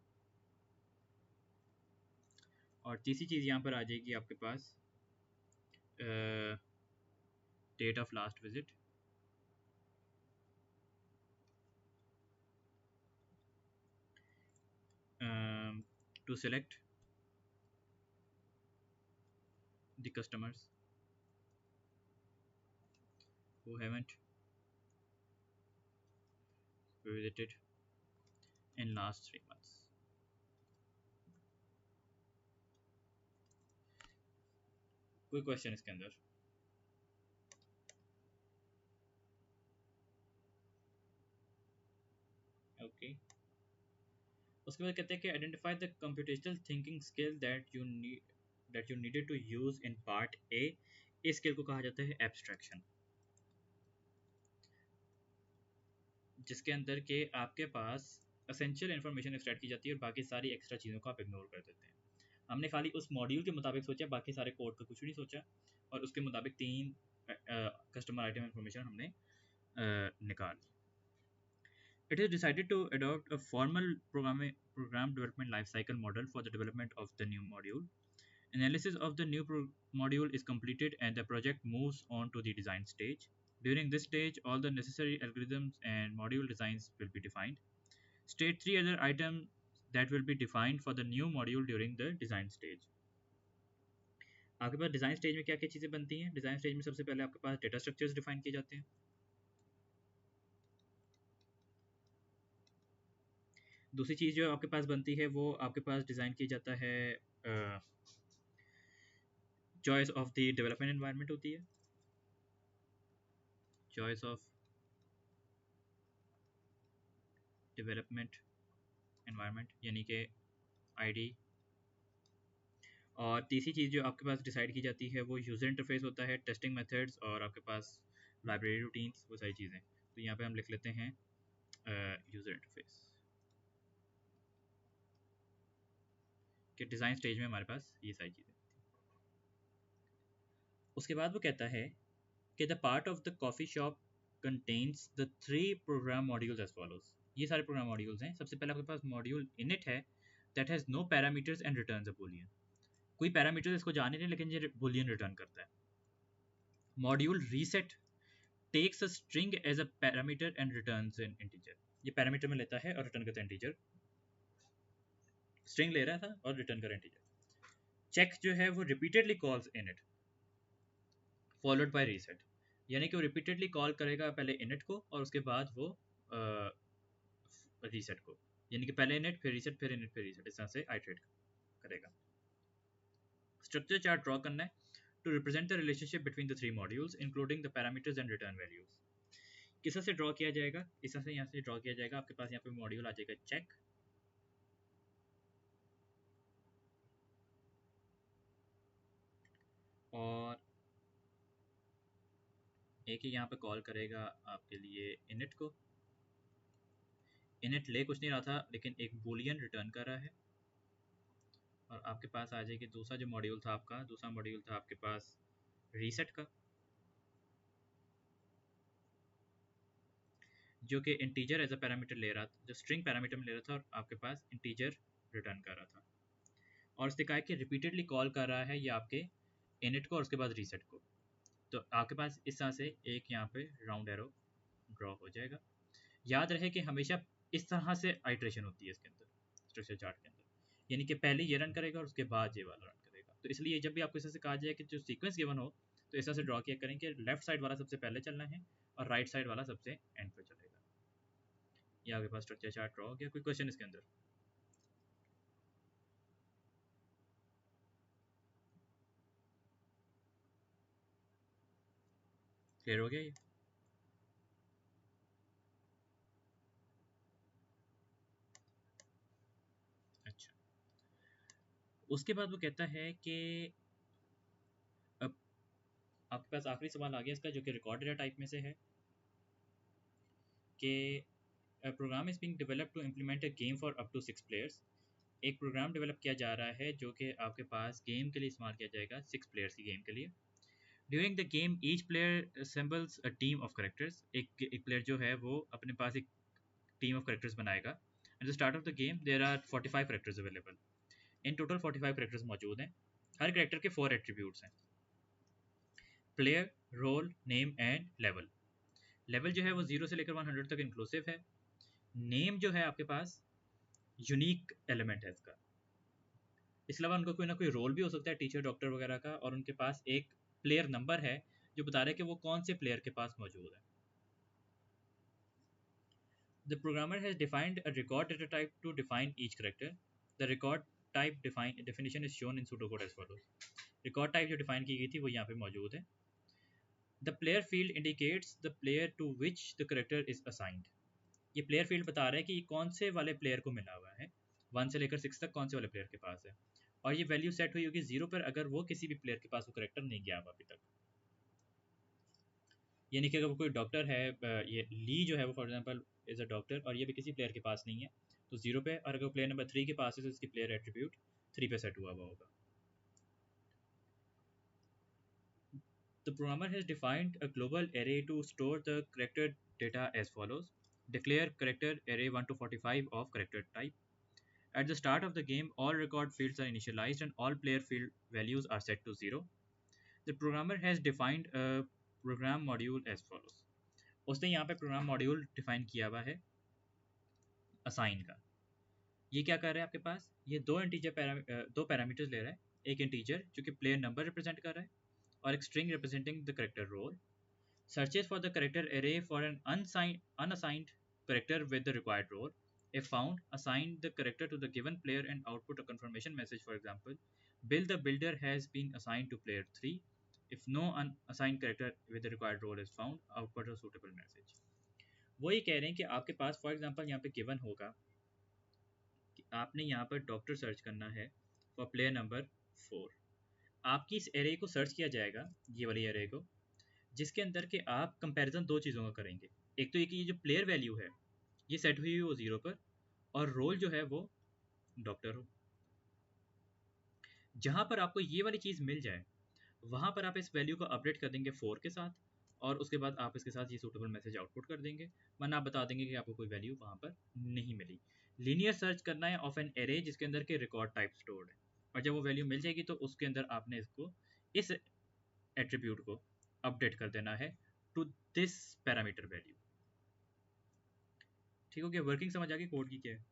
और तीसरी चीज़ यहाँ पर आ जाएगी आपके पास date of last visit, to select the customers who haven't visited in last 3 months. कोई क्वेश्चन इसके अंदर? ओके उसके बाद कहते हैं कि identify the computational thinking skill that you needed to use in part A. इस स्किल को कहा जाता है एब्स्ट्रैक्शन, जिसके अंदर के आपके पास एसेंशियल इन्फॉर्मेशन एक्सट्रैक्ट की जाती है और बाकी सारी एक्स्ट्रा चीज़ों को आप इग्नोर कर देते हैं। हमने खाली उस मॉड्यूल के मुताबिक सोचा, बाकी सारे कोड का कुछ नहीं सोचा, और उसके मुताबिक 3 कस्टमर आइटम इन्फॉर्मेशन हमने निकाल ली। It is decided to adopt a formal program development lifecycle model for the development of the new module. Analysis of the new module is completed and the project moves on to the design stage. During this stage, all the necessary algorithms and module designs will be defined. State 3 other items that will be defined for the new module during the design stage. आपके पास design stage में क्या क्या चीज़ें बनती हैं? Design stage में सबसे पहले आपके पास डेटा स्ट्रक्चर्स डिफाइन किए जाते हैं। दूसरी चीज़ जो आपके पास बनती है वो आपके पास डिज़ाइन किया जाता है choice of the development environment होती है, चॉइस ऑफ डेवलपमेंट एनवायरनमेंट यानी कि आईडी। और तीसरी चीज़ जो आपके पास डिसाइड की जाती है वो यूज़र इंटरफेस होता है, टेस्टिंग मेथड्स और आपके पास लाइब्रेरी रूटीन्स, वो सारी चीज़ें। तो यहाँ पे हम लिख लेते हैं यूज़र इंटरफेस कि डिज़ाइन स्टेज में हमारे पास ये सारी चीज़ें। उसके बाद वो कहता है कि the part of the coffee shop contains the 3 program modules as follows. ये सारे प्रोग्राम मॉड्यूल्स हैं। सबसे पहले आपके पास मॉड्यूल इनिट है that has no parameters and returns a Boolean. कोई पैरामीटर्स इसको जाने नहीं, लेकिन ये बूलियन रिटर्न करता है। Module reset takes a string as a parameter and returns an integer. ये पैरामीटर में लेता है और रिटर्न करता है इंटीजर। स्ट्रिंग ले रहा था और रिटर्न कर इंटीजर। चेक जो है वो repeatedly calls init followed by reset, यानी कि वो रिपीटेडली कॉल करेगा पहले इनिट को और उसके बाद वो रीसेट को, यानी कि पहले इनिट फिर रीसेट फिर इनिट फिर रीसेट, इस तरह से आइटरेट करेगा। स्ट्रक्चर चार्ट ड्रॉ करना है to represent the relationship between the 3 modules including the parameters and return values. किस तरह से ड्रॉ किया जाएगा? इस तरह से यहाँ से ड्रॉ किया जाएगा। आपके पास यहाँ पे मॉड्यूल आ जाएगा चेक, और एक ही यहाँ पे कॉल करेगा आपके लिए इनिट को। इनिट ले कुछ नहीं रहा था लेकिन एक बूलियन रिटर्न कर रहा है। और आपके पास आ जाएगी दूसरा जो मॉड्यूल था आपका, दूसरा मॉड्यूल था आपके पास रीसेट का, जो कि इंटीजर एज अ पैरामीटर ले रहा था, जो स्ट्रिंग पैरामीटर में ले रहा था और आपके पास इंटीजर रिटर्न कर रहा था। और उसने कहा कि रिपीटेडली कॉल कर रहा है ये आपके इनिट को और उसके बाद रीसेट को। तो आपके पास इस तरह से एक यहाँ पे राउंड एरो ड्रॉ हो जाएगा। याद रहे कि हमेशा इस तरह से आइट्रेशन होती है इसके अंदर, स्ट्रक्चर चार्ट के अंदर, यानी कि पहले ये रन करेगा और उसके बाद ये वाला रन करेगा। तो इसलिए जब भी आपको इस तरह से कहा जाए कि जो सीक्वेंस गिवन हो तो इस तरह से ड्रॉ किया करें कि लेफ्ट साइड वाला सबसे पहले चलना है और राइट साइड वाला सबसे एंड पे चलेगा। ये आपके पास स्ट्रक्चर चार्ट ड्रॉ हो गया। कोई क्वेश्चन इसके अंदर? क्लियर हो गया ये? अच्छा, उसके बाद वो कहता है कि अब आपके पास आखिरी सवाल आ गया इसका, जो कि रिकॉर्ड डेटा टाइप में से है कि a program is being developed to implement a game for up to 6 players. एक प्रोग्राम डेवलप किया जा रहा है जो कि आपके पास गेम के लिए इस्तेमाल किया जाएगा 6 प्लेयर्स की गेम के लिए। During the game each player assembles a team of characters. एक प्लेयर जो है वो अपने पास एक टीम ऑफ करेक्टर्स बनाएगा। At the start of the game there are 45 characters available. In total 45 characters मौजूद हैं। हर करेक्टर के 4 एट्रीब्यूट्स हैं: player, role, name and level. Level जो है वो 0 से लेकर 100 तक इंक्लूसिव है। नेम जो है आपके पास यूनिक एलिमेंट है इसका। इसके अलावा उनका कोई ना कोई रोल भी हो सकता है, टीचर, डॉक्टर वगैरह का, और उनके पास एक प्लेयर नंबर है जो बता रहा है कि वो कौन से प्लेयर के पास मौजूद है। The programmer has defined a record data type to define each character. The record type definition is shown in pseudocode as follows. Record type जो define की गई थी वो यहाँ पे मौजूद है. The player field indicates the player to which the character is assigned. ये प्लेयर फील्ड बता रहा है कि कौन से वाले प्लेयर को मिला हुआ है, 1 से लेकर 6 तक कौन से वाले प्लेयर के पास है, और ये वैल्यू सेट हुई होगी 0 पर अगर वो किसी भी प्लेयर के पास वो करेक्टर नहीं गया हुआ अभी तक। यानी कि अगर वो कोई डॉक्टर है, ये ली जो है वो for example is a doctor और ये भी किसी प्लेयर के पास नहीं है तो 0 पे, और अगर प्लेयर नंबर 3 के पास है तो इसकी प्लेयर एट्रीब्यूट 3 पे सेट हुआ होगा। The programmer has defined a global array to store the character data as follows. Declare character array 1 to 45 of character type. At the start of the game, all record fields are initialized and all player field values are set to 0. The programmer has defined a program module as follows. उसने यहाँ पे program module define किया हुआ है assign का। ये क्या कर रहा है आपके पास, ये दो पैरामीटर्स ले रहा है। एक इंटीजर जो कि प्लेयर नंबर रिप्रेजेंट कर रहा है और एक string representing the character role. Searches for the character array for an unassigned character with the required role. If found, assign the character to the given player and output a confirmation message. For example, Bill the builder has been assigned to player 3. If no unassigned character with the required role is found, output a suitable message. वो ये कह रहे हैं कि आपके पास for example यहाँ पे given होगा कि आपने यहाँ पर डॉक्टर सर्च करना है फॉर प्लेयर नंबर 4। आपकी इस एरे को सर्च किया जाएगा, ये वाली एरे को, जिसके अंदर के आप कंपैरिजन दो चीज़ों का करेंगे। एक तो ये कि ये जो प्लेयर वैल्यू है ये सेट हुई वो 0 पर, और रोल जो है वो डॉक्टर हो। जहाँ पर आपको ये वाली चीज़ मिल जाए वहाँ पर आप इस वैल्यू को अपडेट कर देंगे 4 के साथ, और उसके बाद आप इसके साथ ये सूटेबल मैसेज आउटपुट कर देंगे, वरना आप बता देंगे कि आपको कोई वैल्यू वहाँ पर नहीं मिली। लीनियर सर्च करना है ऑफ एन एरे जिसके अंदर के रिकॉर्ड टाइप स्टोर्ड है, और जब वो वैल्यू मिल जाएगी तो उसके अंदर आपने इसको इस एट्रीब्यूट को अपडेट कर देना है टू दिस पैरामीटर वैल्यू। ठीक हो गया? वर्किंग समझ आ गई कोड की क्या है?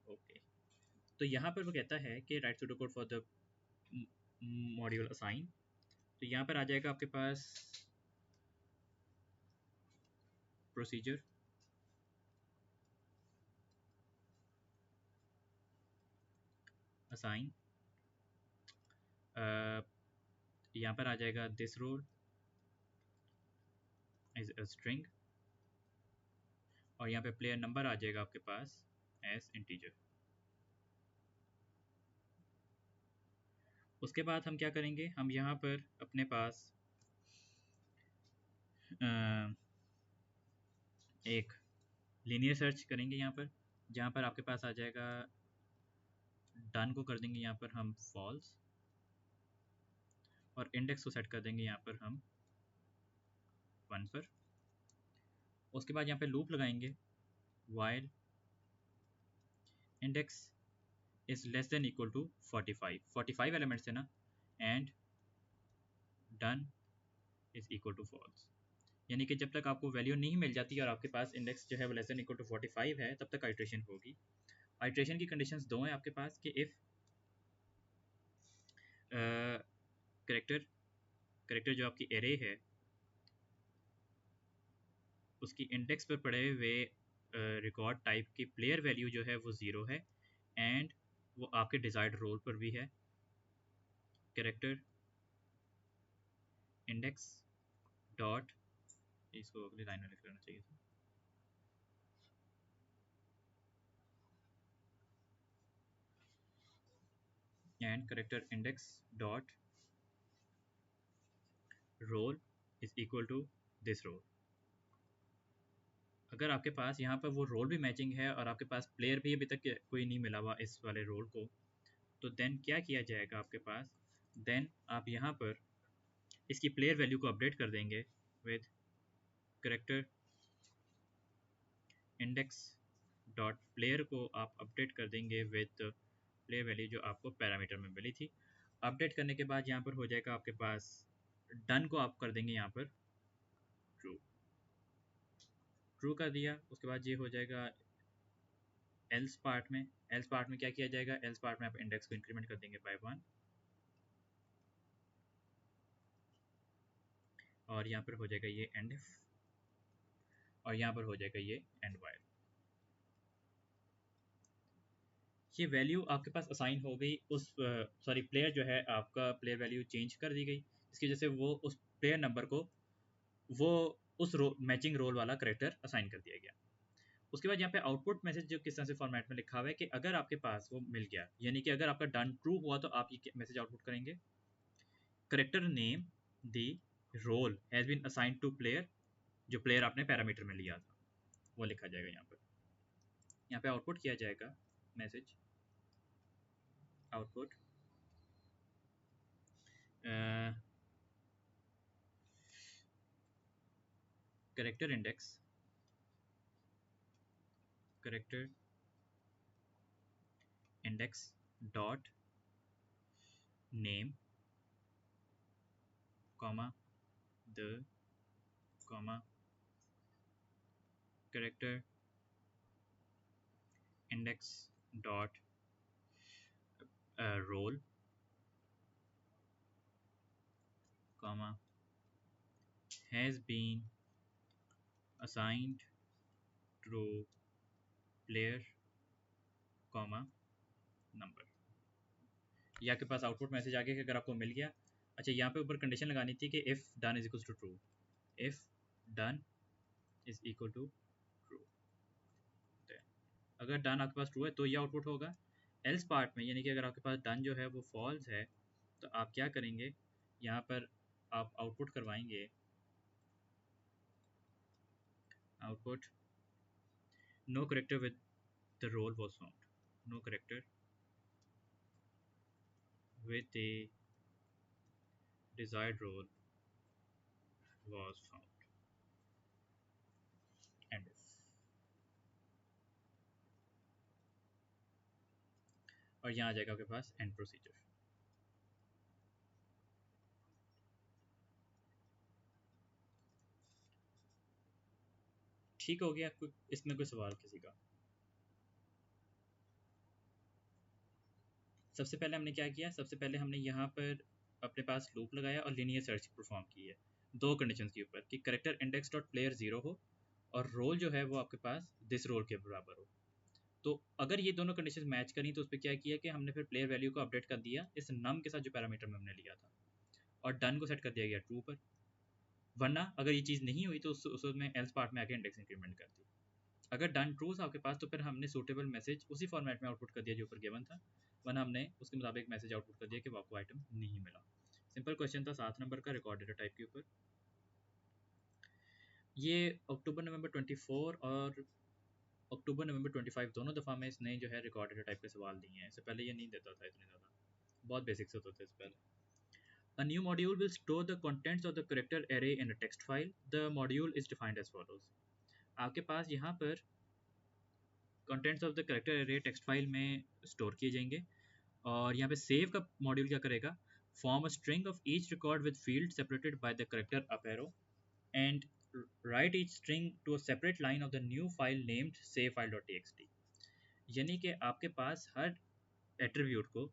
ओके, तो यहाँ पर वो कहता है कि right pseudo code for the module assign. तो यहाँ पर आ जाएगा आपके पास प्रोसीजर, असाइन, यहाँ पर आ जाएगा this role is a string, और यहाँ पे प्लेयर नंबर आ जाएगा आपके पास एज इंटीजर। उसके बाद हम क्या करेंगे, हम यहाँ पर अपने पास एक लीनियर सर्च करेंगे यहाँ पर, जहाँ पर आपके पास आ जाएगा डन को कर देंगे यहाँ पर हम फॉल्स, और इंडेक्स को सेट कर देंगे यहाँ पर हम 1 पर। उसके बाद यहाँ पे लूप लगाएंगे while index is less than equal to 45 elements है ना, and done is equal to false. यानी कि जब तक आपको वैल्यू नहीं मिल जाती और आपके पास इंडेक्स जो है वो लेस देन इक्वल टू 45 है तब तक आइट्रेशन होगी। आइट्रेशन की कंडीशंस दो हैं आपके पास कि इफ़ करेक्टर जो आपकी एरे है उसकी इंडेक्स पर पड़े हुए रिकॉर्ड टाइप की प्लेयर वैल्यू जो है वो 0 है, एंड वो आपके डिज़ायर्ड रोल पर भी है। करेक्टर इंडेक्स डॉट, इसको अगली लाइन में लिख लेना चाहिए था, and character index dot role is equal to this role. अगर आपके पास यहाँ पर वो रोल भी मैचिंग है और आपके पास प्लेयर भी अभी तक कोई नहीं मिला हुआ इस वाले रोल को, तो देन क्या किया जाएगा आपके पास, देन आप यहाँ पर इसकी प्लेयर वैल्यू को अपडेट कर देंगे with character index dot player को आप अपडेट कर देंगे विद प्लेयर वैल्यू जो आपको पैरामीटर में मिली थी। अपडेट करने के बाद यहाँ पर हो जाएगा आपके पास डन को आप कर देंगे यहाँ पर ट्रू, ट्रू कर दिया। उसके बाद ये हो जाएगा एल्स पार्ट में। एल्स पार्ट में क्या किया जाएगा, एल्स पार्ट में आप इंडेक्स को इंक्रीमेंट कर देंगे बाय 1 और यहाँ पर हो जाएगा ये एंड इफ और यहाँ पर हो जाएगा ये एंड वाइल। ये वैल्यू आपके पास असाइन हो गई उस सॉरी प्लेयर जो है आपका प्लेयर वैल्यू चेंज कर दी गई, इसकी वजह से वो उस प्लेयर नंबर को वो उस मैचिंग रोल वाला करेक्टर असाइन कर दिया गया। उसके बाद यहाँ पे आउटपुट मैसेज जो किस तरह से फॉर्मेट में लिखा हुआ है कि अगर आपके पास वो मिल गया, यानी कि अगर आपका डन ट्रू हुआ तो आप ये मैसेज आउटपुट करेंगे, character name the role has been assigned to player, जो प्लेयर आपने पैरामीटर में लिया था वो लिखा जाएगा यहाँ पर। यहाँ पे आउटपुट किया जाएगा message output character index character index dot name comma the comma character index dot role comma has been assigned to player comma number। ये आपके पास आउटपुट मैसेज आ गया कि अगर आपको मिल गया। अच्छा, यहाँ पे ऊपर कंडीशन लगानी थी कि if done is equal to true, if done is equal to true, अगर डन आपके पास ट्रू है तो ये आउटपुट होगा। एल्स पार्ट में यानी कि अगर आपके पास डन जो है वो फॉल्स है तो आप क्या करेंगे, यहाँ पर आप आउटपुट करवाएंगे output no character with the role was found, no character with the desired role was found, and if, और यहाँ आ जाएगा आपके पास एंड प्रोसीजर। ठीक हो गया, इसमें कोई सवाल किसी का? सबसे पहले हमने क्या किया, सबसे पहले हमने यहाँ पर अपने पास लूप लगाया और लीनियर सर्च परफॉर्म की है दो कंडीशंस के ऊपर कि करेक्टर इंडेक्स डॉट प्लेयर 0 हो और रोल जो है वो आपके पास दिस रोल के बराबर हो। तो अगर ये दोनों कंडीशंस मैच करी तो उस पर क्या किया कि हमने फिर प्लेयर वैल्यू को अपडेट कर दिया इस नम के साथ जो पैरामीटर में हमने लिया था और डन को सेट कर दिया गया ट्रू पर। वरना अगर ये चीज़ नहीं हुई तो उसमें एल्स पार्ट में आके इंडेक्स इंक्रीमेंट कर दी। अगर डन ट्रू था आपके पास तो फिर हमने सूटेबल मैसेज उसी फॉर्मेट में आउटपुट कर दिया जो ऊपर गिवन था, वरना हमने उसके मुताबिक मैसेज आउटपुट कर दिया कि वो आपको आइटम नहीं मिला। सिंपल क्वेश्चन था 7 नंबर का रिकॉर्ड डेटा टाइप के ऊपर। ये अक्टूबर नवंबर 24 और अक्टूबर नवंबर 25 दोनों दफ़ा में इसने जो है रिकॉर्ड डेटा टाइप के सवाल दिए हैं। इससे पहले ये नहीं देता था इतने ज़्यादा, बहुत बेसिक्स होते थे इससे पहले। A new module will store the contents of the character array in a text file. The module is defined as follows. आपके पास यहाँ पर contents of the character array text file में store किए जाएंगे और यहाँ पे save का मॉड्यूल क्या करेगा, form a string of each record with field separated by the character up arrow and write each string to a separate line of the new file named savefile.txt। यानी कि आपके पास हर एट्रीब्यूट को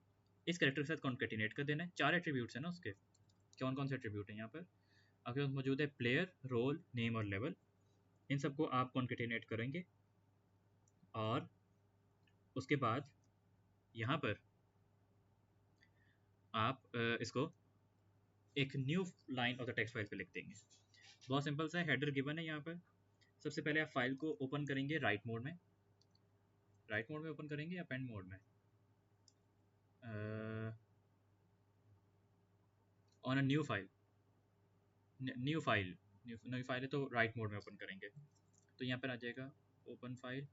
इस character के साथ concatenate कर देना है। 4 एट्रीब्यूट्स हैं ना उसके, कौन कौन से एट्रीब्यूट हैं यहाँ पर आपके पास मौजूद है, प्लेयर, रोल, नेम और लेवल। इन सबको आप कॉन्केटिनेट करेंगे और उसके बाद यहाँ पर आप इसको एक new line of the text file पे लिख देंगे। बहुत सिंपल सा हेडर गिवन है यहाँ पर। सबसे पहले आप फाइल को ओपन करेंगे राइट मोड में, राइट मोड में ओपन करेंगे या पेन मोड में, on a new file, new file है तो राइट मोड में ओपन करेंगे। तो यहाँ पर आ जाएगा open file,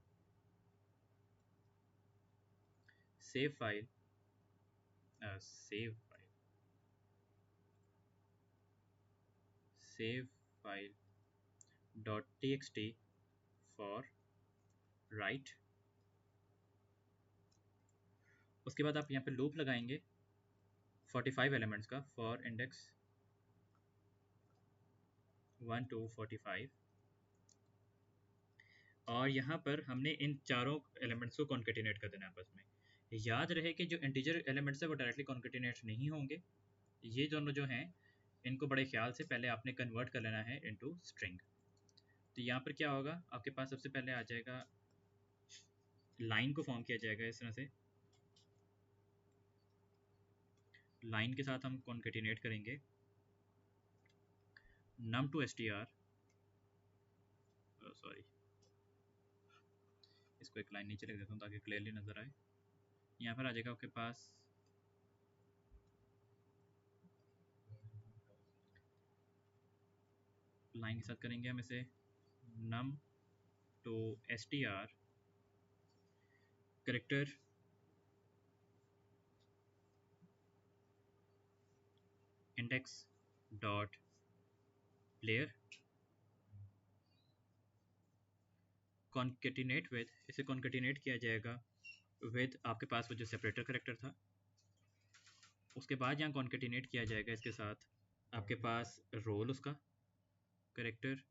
save file, save file, save file dot txt for right. उसके बाद आप यहाँ पे लूप लगाएंगे 45 एलिमेंट्स का, फॉर इंडेक्स 1 to 45, और यहाँ पर हमने इन चारों एलिमेंट्स को कॉन्केटिनेट कर देना आपस में। याद रहे कि जो इंटीजर एलिमेंट्स है वो डायरेक्टली कॉन्केटिनेट नहीं होंगे, ये दोनों जो हैं इनको बड़े ख्याल से पहले आपने कन्वर्ट कर लेना है इनटू स्ट्रिंग। तो यहाँ पर क्या होगा, आपके पास सबसे पहले आ जाएगा, लाइन को फॉर्म किया जाएगा इस तरह से, लाइन के साथ हम कॉन्केटिनेट करेंगे num to str, सॉरी इसको एक लाइन नीचे लिख देता हूँ ताकि क्लियरली नज़र आए। यहाँ पर आ जाएगा आपके पास लाइन के साथ करेंगे हम इसे num to str character index dot player concatenate with, इसे कॉन्केटिनेट किया जाएगा विद आपके पास वो जो सेपरेटर करेक्टर था, उसके बाद यहाँ कॉन्केटिनेट किया जाएगा इसके साथ आपके पास रोल, उसका करेक्टर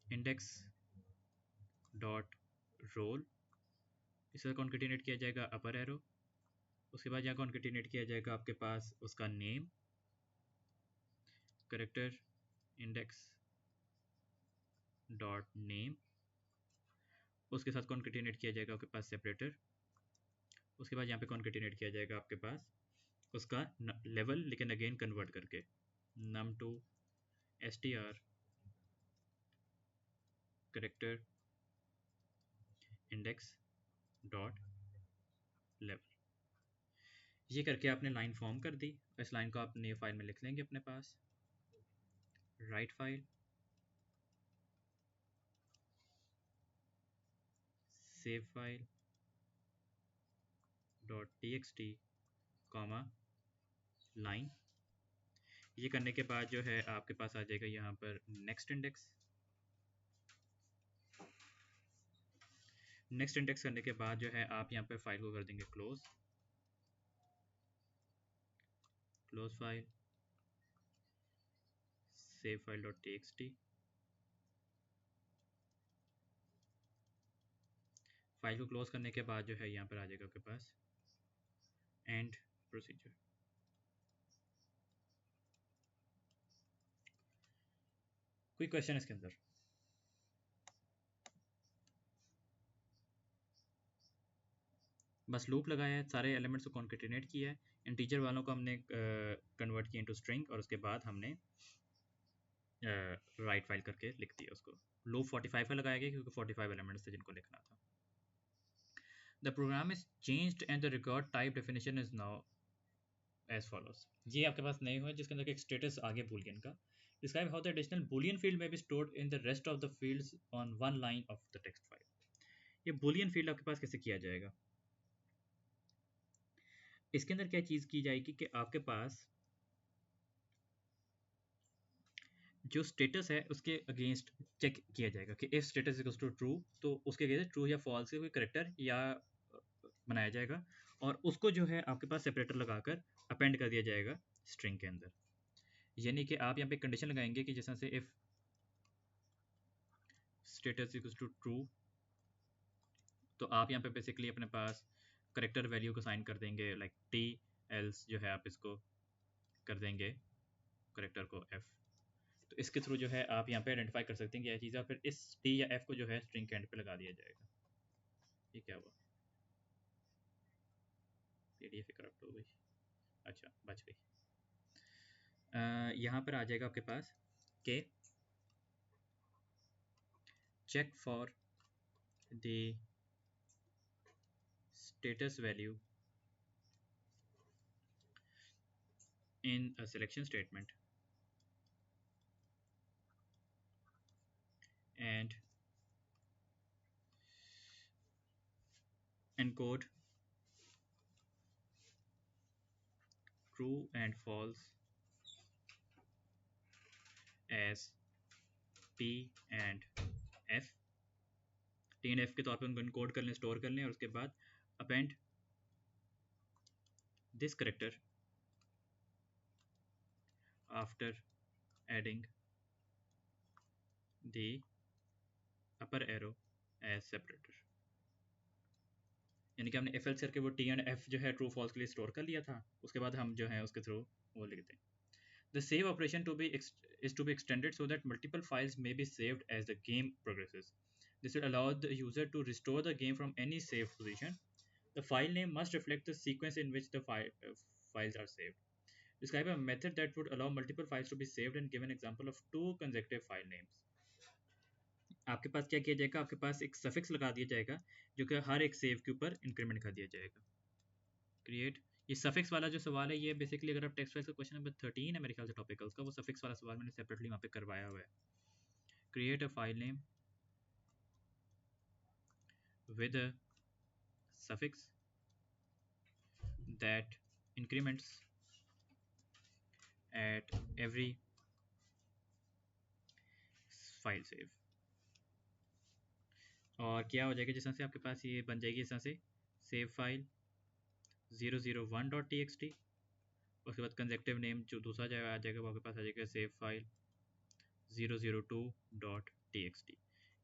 इंडेक्स डॉट रोल, इसे कॉन्केटिनेट किया जाएगा अपर एरो, उसके बाद यहाँ कॉन्केटिनेट किया जाएगा आपके पास उसका name, character index dot name, उसके साथ कॉन्केटिनेट किया जाएगा आपके पास सेपरेटर, उसके बाद यहाँ पे कॉन्केटिनेट किया जाएगा आपके पास उसका लेवल, लेकिन अगेन कन्वर्ट करके num to str character index dot level. ये करके आपने लाइन फॉर्म कर दी। इस लाइन को आप न्यू फाइल में लिख लेंगे अपने पास, write file, save file dot txt comma line. ये करने के बाद जो है आपके पास आ जाएगा यहाँ पर नेक्स्ट इंडेक्स। नेक्स्ट इंडेक्स करने के बाद जो है आप यहाँ पे फाइल को कर देंगे close, close file, save file dot txt, file को क्लोज करने के बाद जो है यहाँ पर आ जाएगा आपके पास एंड प्रोसीजर। कोई क्वेश्चन इसके अंदर? बस लूप लगाया है, सारे एलिमेंट्स को कॉन्केटिनेट किया है, इंटीजर वालों को हमने कन्वर्ट किया इनटू स्ट्रिंग, और उसके बाद हमने राइट फाइल करके लिख दिया उसको। लूप 45 का लगाया गया क्योंकि 45 एलिमेंट्स थे जिनको लिखना था। The program is changed and the record type definition is now as follows. ये आपके पास नहीं हुआ जिसके अंदर एक स्टेटस आगे बूलियन का। Describe how the additional Boolean field may be stored in the rest of the fields on one line of the text file. ये बूलियन फील्ड आपके पास कैसे किया जाएगा? इसके अंदर क्या चीज़ की जाएगी कि आपके पास जो स्टेटस है उसके अगेंस्ट चेक किया जाएगा कि if status equals to true, तो उसके अगेंस्ट ट्रू या फॉल्स के कोई करेक्टर या बनाया जाएगा, और उसको जो है आपके पास सेपरेटर लगाकर अपेंड कर दिया जाएगा स्ट्रिंग के अंदर। यानी कि आप यहाँ पे कंडीशन लगाएंगे कि जैसा से if status equals to true, तो आप यहाँ पे बेसिकली अपने पास करेक्टर वैल्यू को साइन कर देंगे लाइक टी, एल्स जो है आप इसको कर देंगे करेक्टर को एफ। तो इसके थ्रू जो है आप यहाँ पे आइडेंटिफाई कर सकते हैं कि यह चीज़, फिर इस टी या एफ को जो है स्ट्रिंग के एंड पे लगा दिया जाएगा। ये क्या हुआ? पीडीएफ करप्ट हो गई, अच्छा बच गई। यहाँ पर आ जाएगा आपके पास के check for the status value in a selection statement and encode true and false as t and f. T and F के तौर पे उनको इनकोड कर लें, स्टोर कर लें, और उसके बाद append this character after adding the upper arrow as separator. यानी कि हमने एफ एल करके वो टी एंड एफ जो है ट्रू फॉल्स के लिए स्टोर कर लिया था, उसके बाद हम जो है उसके थ्रू वो लिखते हैं। The save operation is to be extended so that multiple files may be saved as the game progresses. This will allow the user to restore the game from any saved position. The file name must reflect the sequence in which the files are saved. Describe a method that would allow multiple files to be saved and give an example of two consecutive file names. आपके पास क्या किया जाएगा, आपके पास एक suffix लगा दिया जाएगा जो कि हर एक सेव के ऊपर इंक्रीमेंट कर दिया जाएगा। क्रिएट, ये सफिक्स वाला जो सवाल है ये बेसिकली अगर आप टेक्स्ट फाइल का क्वेश्चन नंबर 13 है मेरे ख्याल से टॉपिकल्स का, वो सफिक्स वाला सवाल मैंने सेपरेटली वहाँ पे करवाया हुआ है। Create a file name with a suffix that increments at every file save. और क्या हो जाएगा, जिस तरह से आपके पास ये बन जाएगी इस तरह से सेव फाइल 001.txt, उसके बाद कंजेक्टिव नेम जो दूसरा जगह आ जाएगा वो आपके पास आ जाएगा सेव फाइल 002.txt।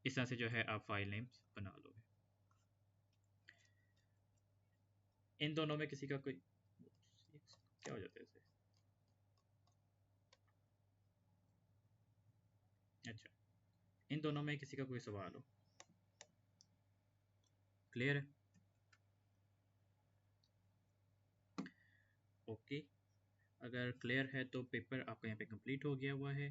इस तरह से जो है आप फाइल नेम्स बना लोगे। इन दोनों में किसी का कोई क्या हो जाता है इसे, अच्छा इन दोनों में किसी का कोई सवाल हो, क्लियर है? ओके, अगर क्लियर है तो पेपर आपका यहाँ पे कंप्लीट हो गया हुआ है।